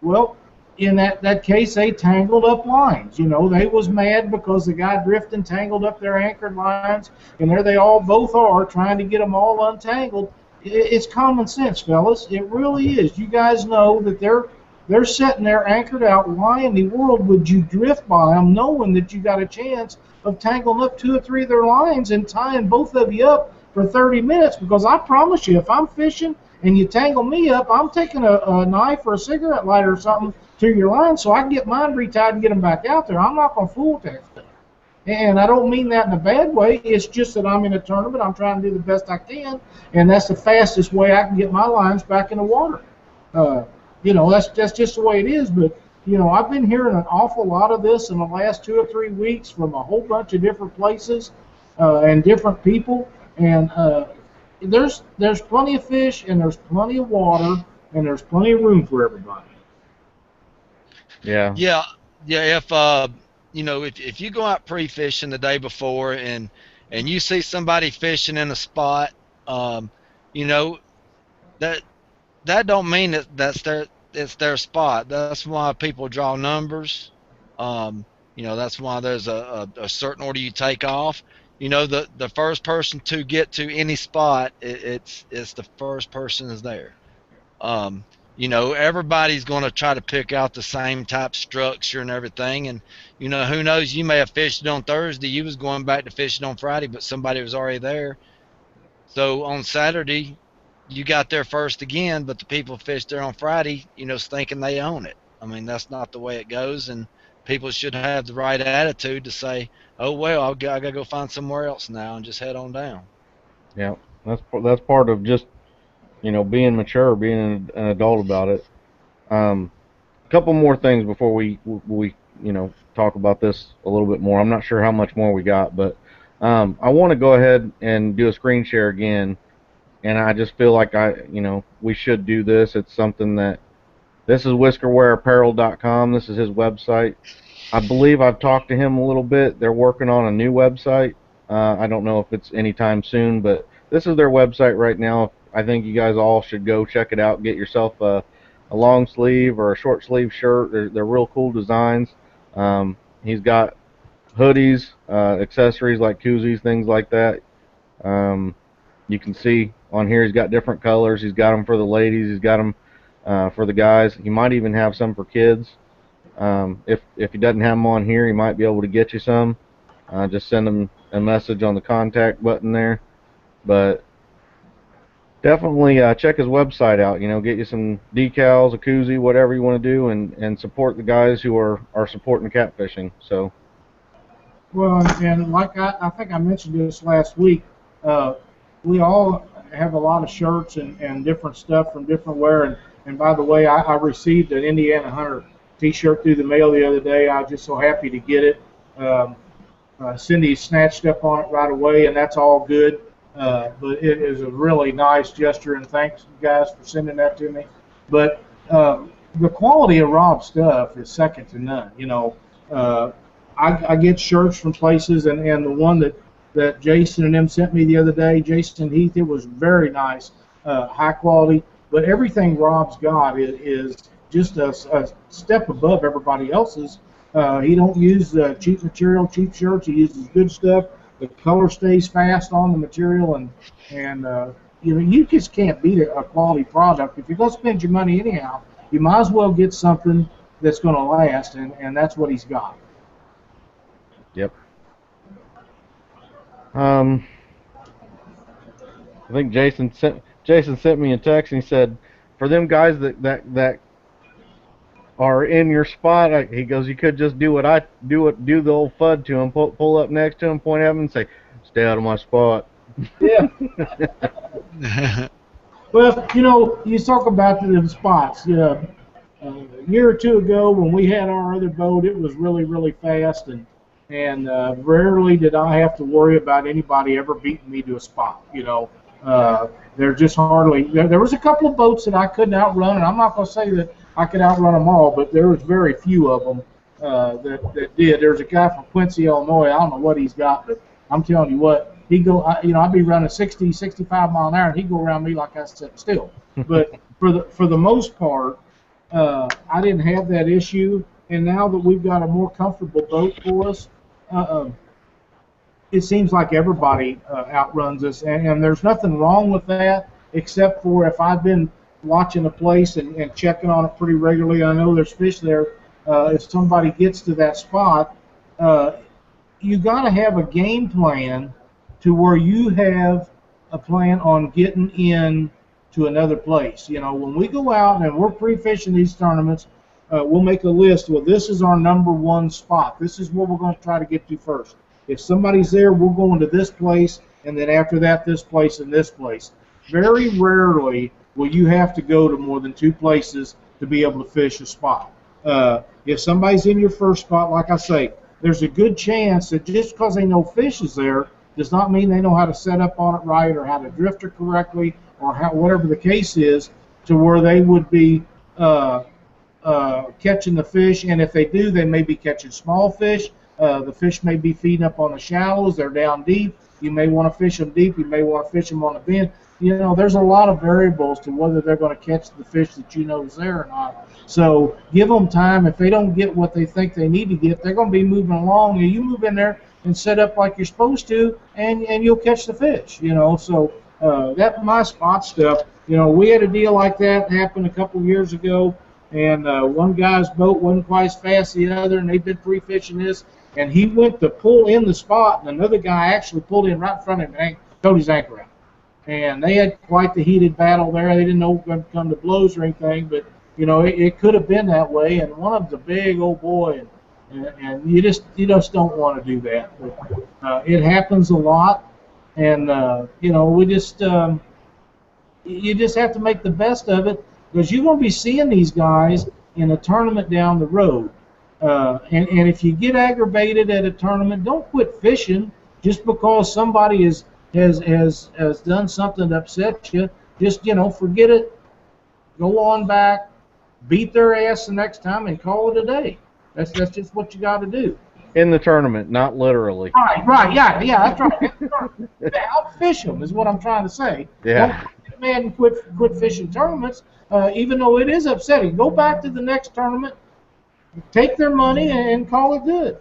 Well, in that case, they tangled up lines. You know, they was mad because the guy drifting tangled up their anchored lines, and there they all both are trying to get them all untangled. It's common sense, fellas. It really is. You guys know that they're sitting there anchored out. Why in the world would you drift by them knowing that you got a chance of tangling up 2 or 3 of their lines and tying both of you up for 30 minutes? Because I promise you, if I'm fishing and you tangle me up, I'm taking a knife or a cigarette lighter or something to your line so I can get mine retied and get them back out there. I'm not going to fool with that stuff. And I don't mean that in a bad way. It's just that I'm in a tournament. I'm trying to do the best I can, and that's the fastest way I can get my lines back in the water. You know, that's just the way it is. But I've been hearing an awful lot of this in the last 2 or 3 weeks from a whole bunch of different places and different people. And there's plenty of fish, and there's plenty of water, and there's plenty of room for everybody. Yeah. Yeah, yeah. If you go out pre-fishing the day before and you see somebody fishing in a spot, you know that that don't mean that it's their spot. That's why people draw numbers. That's why there's a certain order you take off. The first person to get to any spot, it's the first person is there. Um, everybody's going to try to pick out the same type structure and everything. And, who knows, you may have fished it on Thursday. You was going back to fish it on Friday, but somebody was already there. So on Saturday, you got there first again, but the people fished there on Friday, thinking they own it. I mean, that's not the way it goes. And people should have the right attitude to say, oh, well, I got to go find somewhere else now and just head on down. Yeah. That's part of just being mature, being an adult about it. A couple more things before we talk about this a little bit more. I'm not sure how much more we got, but I want to go ahead and do a screen share again, and I just feel like we should do this. It's something that this is whiskerwearapparel.com. This is his website. I believe I've talked to him a little bit. They're working on a new website. I don't know if it's anytime soon, but this is their website right now. I think you guys all should go check it out. Get yourself a long sleeve or a short sleeve shirt. They're real cool designs. He's got hoodies, accessories like koozies, things like that. You can see on here he's got different colors. He's got them for the ladies. He's got them for the guys. He might even have some for kids. If he doesn't have them on here, he might be able to get you some. Just send him a message on the contact button there. But definitely check his website out. Get you some decals, a koozie, whatever you want to do, and support the guys who are supporting catfishing. So. Well, and like I think I mentioned this last week, we all have a lot of shirts and different stuff from different wear. And by the way, I received an Indiana Hunter T-shirt through the mail the other day. I was just so happy to get it. Cindy snatched up on it right away, and that's all good. But it is a really nice gesture, and thanks, guys, for sending that to me. But the quality of Rob's stuff is second to none. I get shirts from places, and the one that Jason and them sent me the other day, Jason and Heath, it was very nice, high quality. But everything Rob's got is just a step above everybody else's. He don't use cheap material, cheap shirts. He uses good stuff. The color stays fast on the material, and you just can't beat a quality product. If you're going to spend your money anyhow, you might as well get something that's going to last, and that's what he's got. Yep. I think Jason sent me a text and he said, for them guys that are in your spot, he goes, you could just do the old FUD to him, pull up next to him, point at him, and say, stay out of my spot. Yeah. Well, you talk about the spots. A year or two ago, when we had our other boat, it was really, really fast, and rarely did I have to worry about anybody ever beating me to a spot. There just hardly. There was a couple of boats that I couldn't outrun, and I'm not going to say that I could outrun them all, but there was very few of them that did. There's a guy from Quincy, Illinois. I don't know what he's got, but I'm telling you what, I'd be running 60, 65 mile an hour, and he'd go around me like I said still. But for the most part, I didn't have that issue. And now that we've got a more comfortable boat for us, it seems like everybody outruns us, and there's nothing wrong with that, except for if I've been watching a place and checking on it pretty regularly, I know there's fish there. If somebody gets to that spot, you got to have a game plan to where you have a plan on getting in to another place. When we go out and we're pre-fishing these tournaments, we'll make a list. Well, this is our number one spot. This is where we're going to try to get to first. If somebody's there, we're going to this place, and then after that, this place and this place. Very rarely will you have to go to more than two places to be able to fish a spot. If somebody's in your first spot, like I say, there's a good chance that just because they know fish is there does not mean they know how to set up on it right or how to drift it correctly or how, whatever the case is, to where they would be catching the fish. And if they do, they may be catching small fish. The fish may be feeding up on the shallows. They're down deep. You may want to fish them deep. You may want to fish them on the bend. You know, there's a lot of variables to whether they're going to catch the fish that you know is there or not. So give them time. If they don't get what they think they need to get, they're going to be moving along. And you move in there and set up like you're supposed to, and you'll catch the fish. You know, so that my spot stuff. You know, we had a deal like that happen a couple of years ago, and one guy's boat wasn't quite as fast as the other, and they've been pre-fishing this, and he went to pull in the spot, and another guy actually pulled in right in front of him and towed his anchor out. And they had quite the heated battle there. They didn't know it was going to come to blows or anything, but you know it could have been that way. And one of them's a big old boy, and you just don't want to do that. But it happens a lot, and you know you just have to make the best of it, because you're going to be seeing these guys in a tournament down the road. And if you get aggravated at a tournament, don't quit fishing just because somebody has done something to upset you. Just, you know, forget it, go on back, beat their ass the next time, and call it a day. That's just what you got to do. In the tournament, not literally. Right, yeah, that's right. Outfish them is what I'm trying to say. Yeah. Don't get mad and quit fishing tournaments, even though it is upsetting. Go back to the next tournament, take their money, and call it good.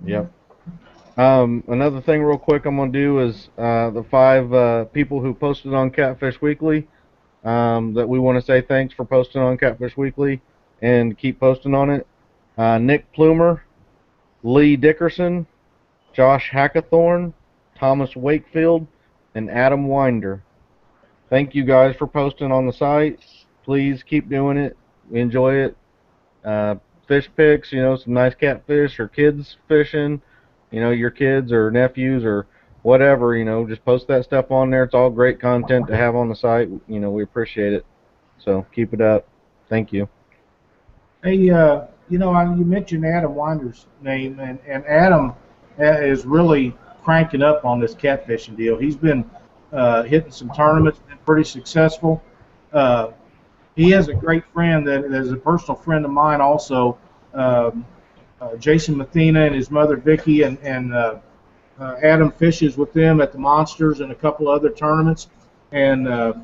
Yep. Another thing real quick I'm going to do is the 5 people who posted on Catfish Weekly, that we want to say thanks for posting on Catfish Weekly and keep posting on it. Nick Plumer, Lee Dickerson, Josh Hackathorn, Thomas Wakefield, and Adam Winder. Thank you guys for posting on the site. Please keep doing it. We enjoy it. Fish pics, you know, some nice catfish or kids fishing, you know, your kids or nephews or whatever, you know, just post that stuff on there. It's all great content to have on the site. You know, we appreciate it. So keep it up. Thank you. Hey, you know, you mentioned Adam Winder's name, and Adam is really cranking up on this catfishing deal. He's been hitting some tournaments, been pretty successful. He has a great friend that is a personal friend of mine also, Jason Mathena and his mother Vicky, and Adam fishes with them at the Monsters and a couple other tournaments. And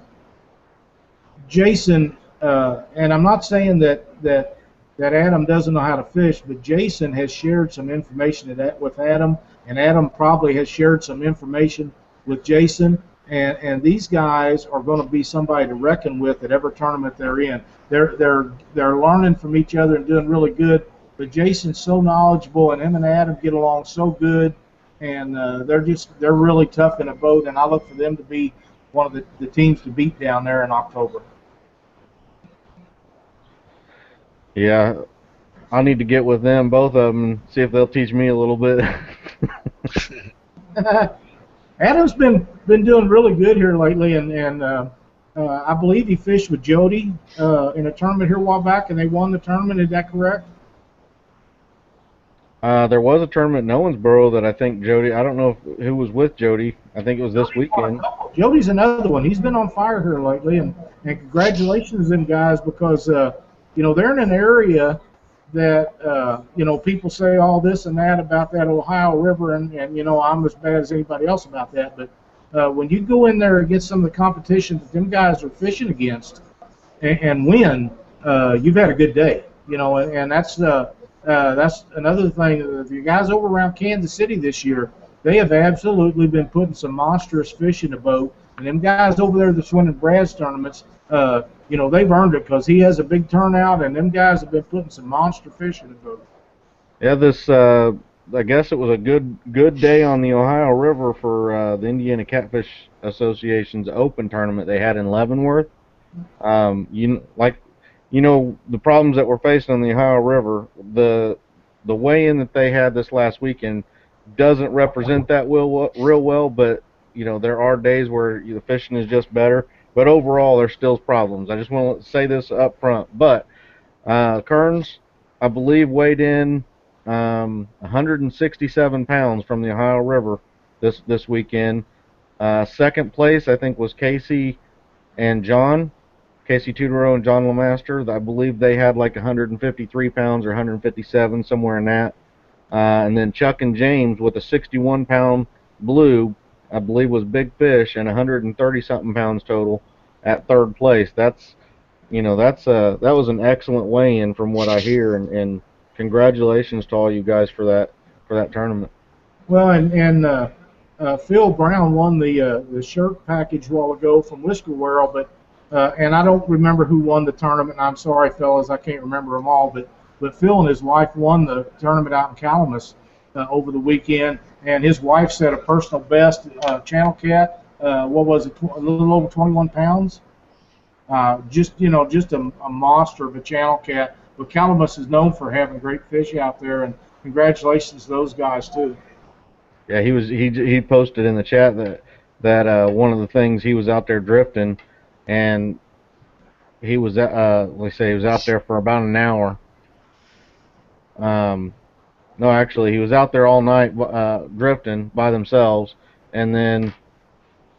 Jason, and I'm not saying that Adam doesn't know how to fish, but Jason has shared some information with Adam, and Adam probably has shared some information with Jason. And these guys are going to be somebody to reckon with at every tournament they're in. They're learning from each other and doing really good. But Jason's so knowledgeable, and him and Adam get along so good, and they're really tough in a boat. And I look for them to be one of the teams to beat down there in October. Yeah, I need to get with them, both of them, and see if they'll teach me a little bit. Adam's been doing really good here lately, and I believe he fished with Jody in a tournament here a while back, and they won the tournament. Is that correct? There was a tournament in Owensboro that I think Jody, I don't know who was with Jody. I think it was this weekend. Jody's another one. He's been on fire here lately, and congratulations to them guys, because you know, they're in an area that you know, people say all this and that about that Ohio River, and you know, I'm as bad as anybody else about that. But when you go in there and get some of the competition that them guys are fishing against and win, you've had a good day. You know, and that's another thing. The guys over around Kansas City this year, they have absolutely been putting some monstrous fish in the boat. And them guys over there that's winning Brad's tournaments, you know, they've earned it, because he has a big turnout, and them guys have been putting some monster fish in the boat. Yeah, this I guess it was a good day on the Ohio River for the Indiana Catfish Association's Open tournament they had in Leavenworth. You know, the problems that we're facing on the Ohio River, the weigh-in that they had this last weekend doesn't represent that real well, but you know, there are days where the fishing is just better. But overall, there's still problems. I just want to say this up front. But Kearns, I believe, weighed in 167 pounds from the Ohio River this weekend. Second place, I think, was and John, Casey Tudorow and John Lemaster. I believe they had like 153 pounds or 157, somewhere in that. And then Chuck and James with a 61-pound blue, I believe, was Big Fish, and 130 something pounds total at third place. That was an excellent weigh-in from what I hear, and congratulations to all you guys for that tournament. Well, and Phil Brown won the shirt package a while ago from Whisker World, but and I don't remember who won the tournament. And I'm sorry, fellas, I can't remember them all, but Phil and his wife won the tournament out in Calamus over the weekend, and his wife set a personal best channel cat. What was it? A little over 21 pounds. Just a monster of a channel cat. But Calamus is known for having great fish out there, and congratulations to those guys too. Yeah, he posted in the chat that one of the things, he was out there drifting, and he was let's say he was out there for about an hour. No, actually, he was out there all night drifting by themselves, and then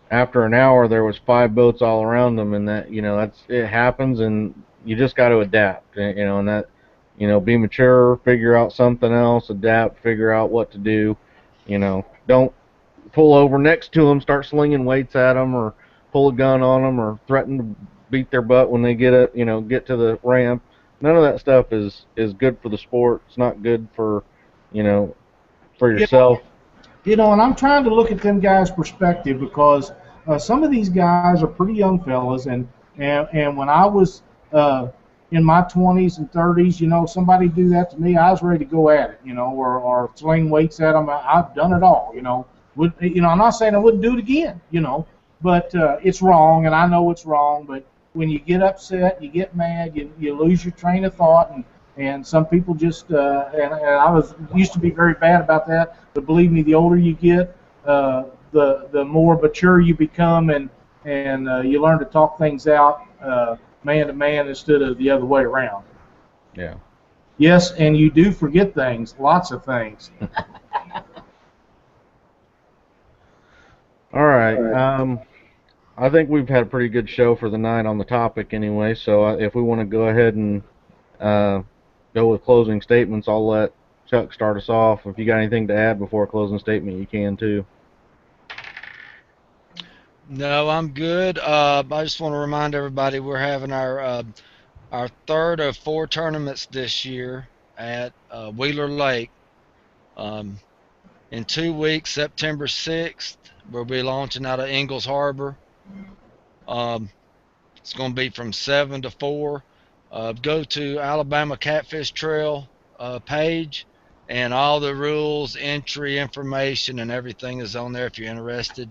after an hour there was 5 boats all around them, and it happens, and you just got to adapt, and that, be mature, figure out something else, adapt, figure out what to do. Don't pull over next to them, start slinging weights at them, or pull a gun on them, or threaten to beat their butt when they get to the ramp. None of that stuff is good for the sport. It's not good for for yourself. And I'm trying to look at them guys' perspective, because some of these guys are pretty young fellas, and when I was in my 20s and 30s, somebody do that to me, I was ready to go at it, or sling weights at them. I've done it all, I'm not saying I wouldn't do it again, but it's wrong, and I know it's wrong. But when you get upset, you get mad, you lose your train of thought, and some people just and I used to be very bad about that. But believe me, the older you get, the more mature you become, and you learn to talk things out man to man instead of the other way around. Yeah. Yes, and you do forget things, lots of things. All right. I think we've had a pretty good show for the night on the topic anyway, so if we want to go ahead and go with closing statements, I'll let Chuck start us off. If you got anything to add before a closing statement, you can too. No, I'm good. I just want to remind everybody we're having our third of 4 tournaments this year at Wheeler Lake. In 2 weeks, September 6th, we'll be launching out of Ingalls Harbor. It's going to be from 7 to 4. Go to Alabama Catfish Trail page, and all the rules, entry information, and everything is on there if you're interested.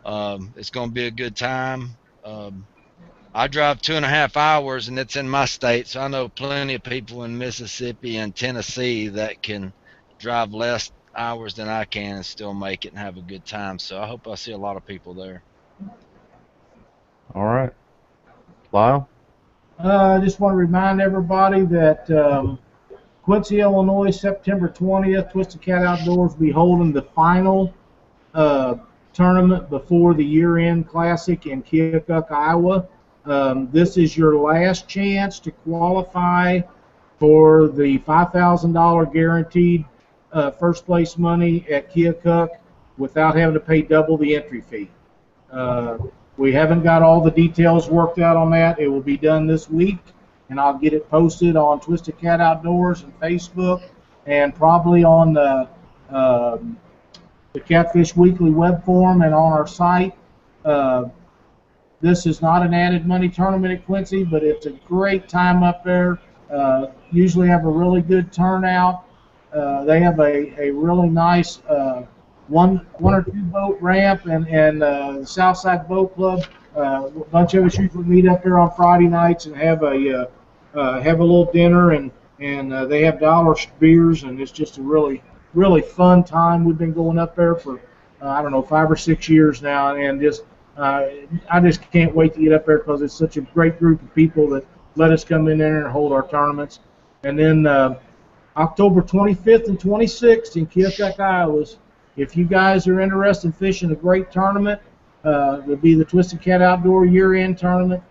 It's going to be a good time. I drive 2.5 hours, and it's in my state, so I know plenty of people in Mississippi and Tennessee that can drive less hours than I can and still make it and have a good time. So I hope I see a lot of people there. All right. Lyle? I just want to remind everybody that Quincy, Illinois, September 20th, Twisted Cat Outdoors will be holding the final tournament before the year-end classic in Keokuk, Iowa. This is your last chance to qualify for the $5,000 guaranteed first place money at Keokuk without having to pay double the entry fee. We haven't got all the details worked out on that. It will be done this week, and I'll get it posted on Twisted Cat Outdoors and Facebook, and probably on the Catfish Weekly web forum and on our site. This is not an added money tournament at Quincy, but it's a great time up there. Usually have a really good turnout. They have a really nice one or two boat ramp, and the Southside Boat Club. A bunch of us usually meet up there on Friday nights and have a little dinner, and they have dollar beers, and it's just a really fun time. We've been going up there for I don't know, 5 or 6 years now, and I just can't wait to get up there because it's such a great group of people that let us come in there and hold our tournaments. And then October 25th and 26th in Keokuk, Iowa. If you guys are interested in fishing a great tournament, it'll be the Twisted Cat Outdoor year-end tournament.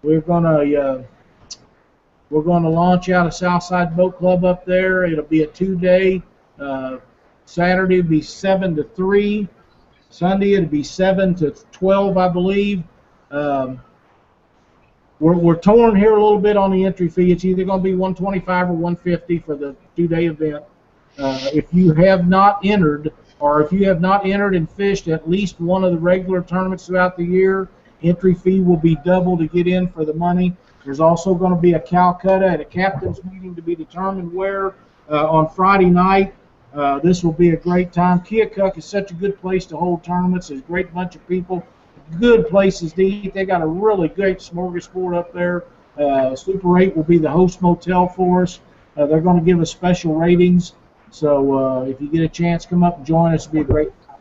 We're gonna launch out of Southside Boat Club up there. It'll be a 2-day. Saturday will be 7 to 3. Sunday it'll be 7 to 12, I believe. We're torn here a little bit on the entry fee. It's either going to be $125 or $150 for the 2-day event. If you have not entered, or if you have not entered and fished at least one of the regular tournaments throughout the year, entry fee will be double to get in for the money. There's also going to be a Calcutta at a captain's meeting to be determined where on Friday night. This will be a great time. Keokuk is such a good place to hold tournaments. There's a great bunch of people, good places to eat. They got a really great smorgasbord up there. Super 8 will be the host motel for us. They're going to give us special ratings. So if you get a chance, come up and join us. It'll be a great time.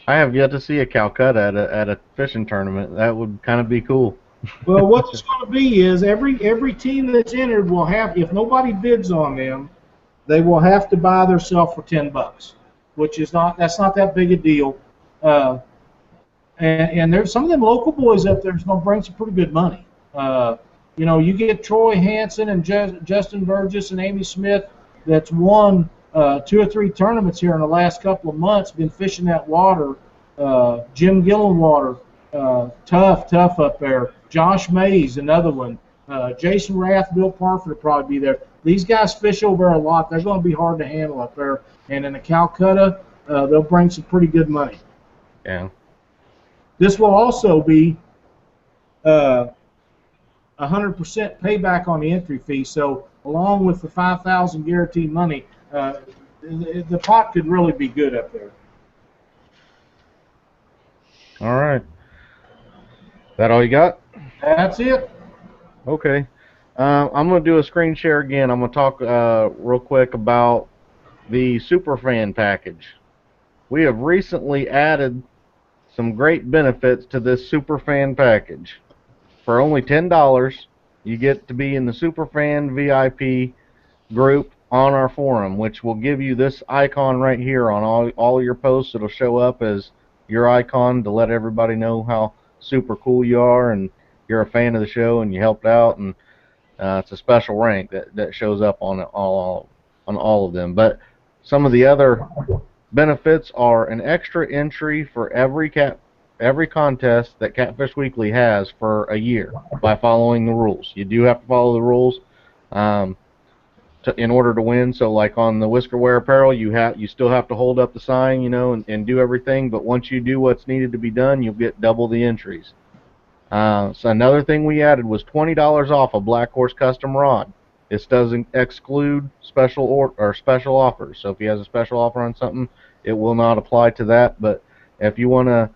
I have yet to see a Calcutta at a fishing tournament. That would kind of be cool. Well, what it's going to be is every team that's entered will have, if nobody bids on them, they will have to buy themselves for $10, which is that's not that big a deal. And there's some of them local boys up there is going to bring some pretty good money. You know, you get Troy Hansen and Justin Burgess and Amy Smith that's won 2 or 3 tournaments here in the last couple of months, been fishing that water. Jim Gillenwater, tough up there. Josh Mays, another one. Jason Rath, Bill Parford will probably be there. These guys fish over a lot. They're going to be hard to handle up there. And in the Calcutta, they'll bring some pretty good money. Yeah. This will also be 100% payback on the entry fee. So along with the $5,000 guaranteed money, the pot could really be good up there. All right. That all you got? That's it. Okay. I'm going to do a screen share again. I'm going to talk real quick about the Superfan package. We have recently added some great benefits to this Superfan package. For only $10, you get to be in the Superfan VIP group on our forum, which will give you this icon right here on all your posts. It'll show up as your icon to let everybody know how super cool you are and you're a fan of the show and you helped out, and it's a special rank that shows up on all of them. But some of the other benefits are an extra entry for every contest that Catfish Weekly has for a year by following the rules. You do have to follow the rules in order to win. So like on the Whisker Wear apparel, you still have to hold up the sign, you know, and do everything. But once you do what's needed to be done, you'll get double the entries. So another thing we added was $20 off a Black Horse custom rod. This doesn't exclude special offers. So if he has a special offer on something, it will not apply to that. But if you want to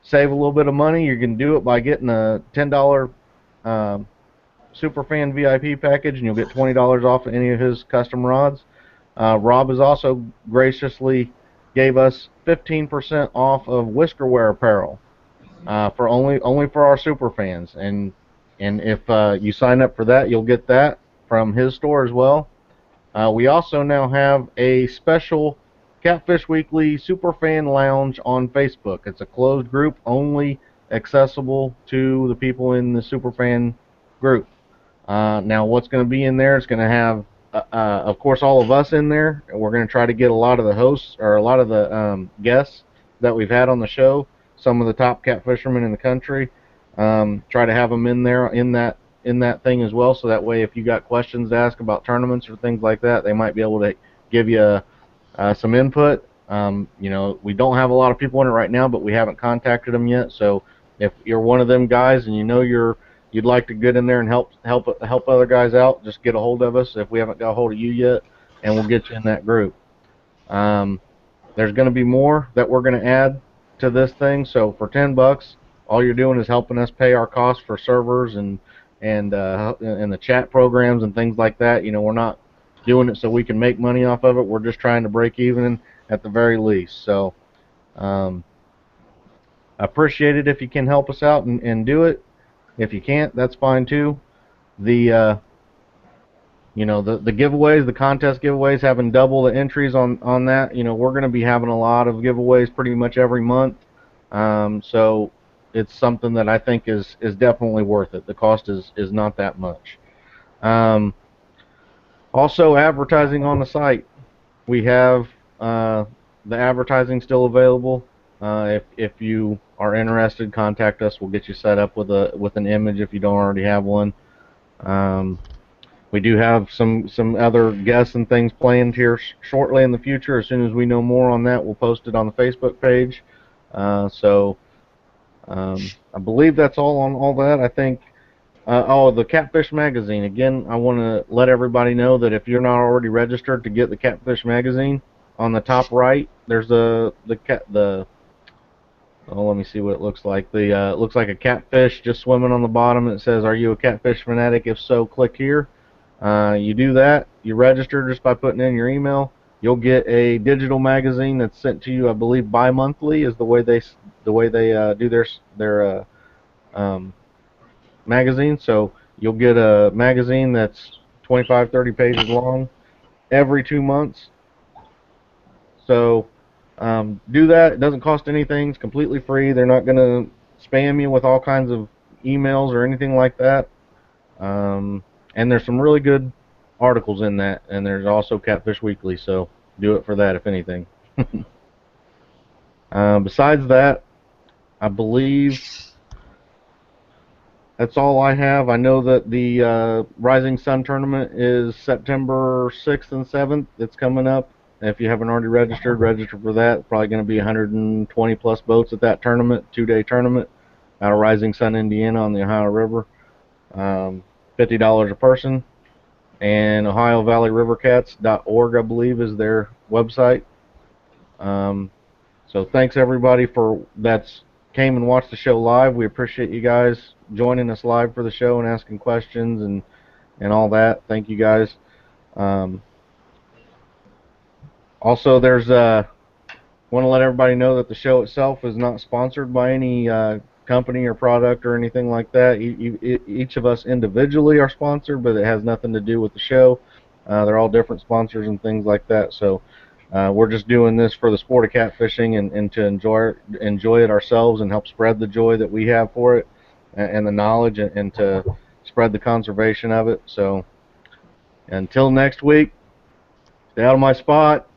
save a little bit of money, you can do it by getting a $10 Superfan VIP package, and you'll get $20 off of any of his custom rods. Rob has also graciously gave us 15% off of Whisker Wear apparel for only for our super fans, and if you sign up for that, you'll get that from his store as well. We also now have a special Catfish Weekly Superfan Lounge on Facebook. It's a closed group, only accessible to the people in the Superfan group. Now, what's going to be in there? It's going to have, of course, all of us in there. We're going to try to get a lot of the hosts or a lot of the guests that we've had on the show, some of the top catfishermen in the country. Try to have them in there in that thing as well, so that way if you got questions to ask about tournaments or things like that, they might be able to give you some input. You know, we don't have a lot of people in it right now, but we haven't contacted them yet. So if you're one of them guys and you know you'd like to get in there and help other guys out, just get a hold of us if we haven't got a hold of you yet, and we'll get you in that group. There's going to be more that we're going to add to this thing. So for $10, all you're doing is helping us pay our costs for servers and the chat programs and things like that. You know, we're not doing it so we can make money off of it. We're just trying to break even at the very least. So I appreciate it if you can help us out and do it. If you can't, that's fine too. The the giveaways, the contest giveaways, having double the entries on that. We're going to be having a lot of giveaways pretty much every month. So it's something that I think is definitely worth it. The cost is not that much. Also, advertising on the site. We have the advertising still available. If you are interested, contact us. We'll get you set up with an image if you don't already have one. We do have some other guests and things planned here shortly in the future. As soon as we know more on that, we'll post it on the Facebook page. I believe that's all on all that. I think. The Catfish magazine. Again, I want to let everybody know that if you're not already registered to get the Catfish magazine, on the top right, there's the oh, let me see what it looks like. It looks like a catfish just swimming on the bottom. It says, "Are you a catfish fanatic? If so, click here." You do that. You register just by putting in your email. You'll get a digital magazine that's sent to you. I believe bi-monthly is the way they do their magazine. So you'll get a magazine that's 25, 30 pages long every 2 months. So do that. It doesn't cost anything. It's completely free. They're not going to spam you with all kinds of emails or anything like that. And there's some really good articles in that. And there's also Catfish Weekly. So do it for that, if anything. Besides that, I believe that's all I have. I know that the Rising Sun tournament is September 6th and 7th. It's coming up. If you haven't already registered, register for that. Probably going to be 120 plus boats at that tournament, 2-day tournament out of Rising Sun, Indiana on the Ohio River. $50 a person. And OhioValleyRiverCats.org, I believe, is their website. So thanks everybody that's came and watched the show live. We appreciate you guys joining us live for the show and asking questions and all that. Thank you guys. Also, want to let everybody know that the show itself is not sponsored by any company or product or anything like that. Each of us individually are sponsored, but it has nothing to do with the show. They're all different sponsors and things like that. So we're just doing this for the sport of catfishing and to enjoy it ourselves and help spread the joy that we have for it and the knowledge and to spread the conservation of it. So until next week, stay out of my spot.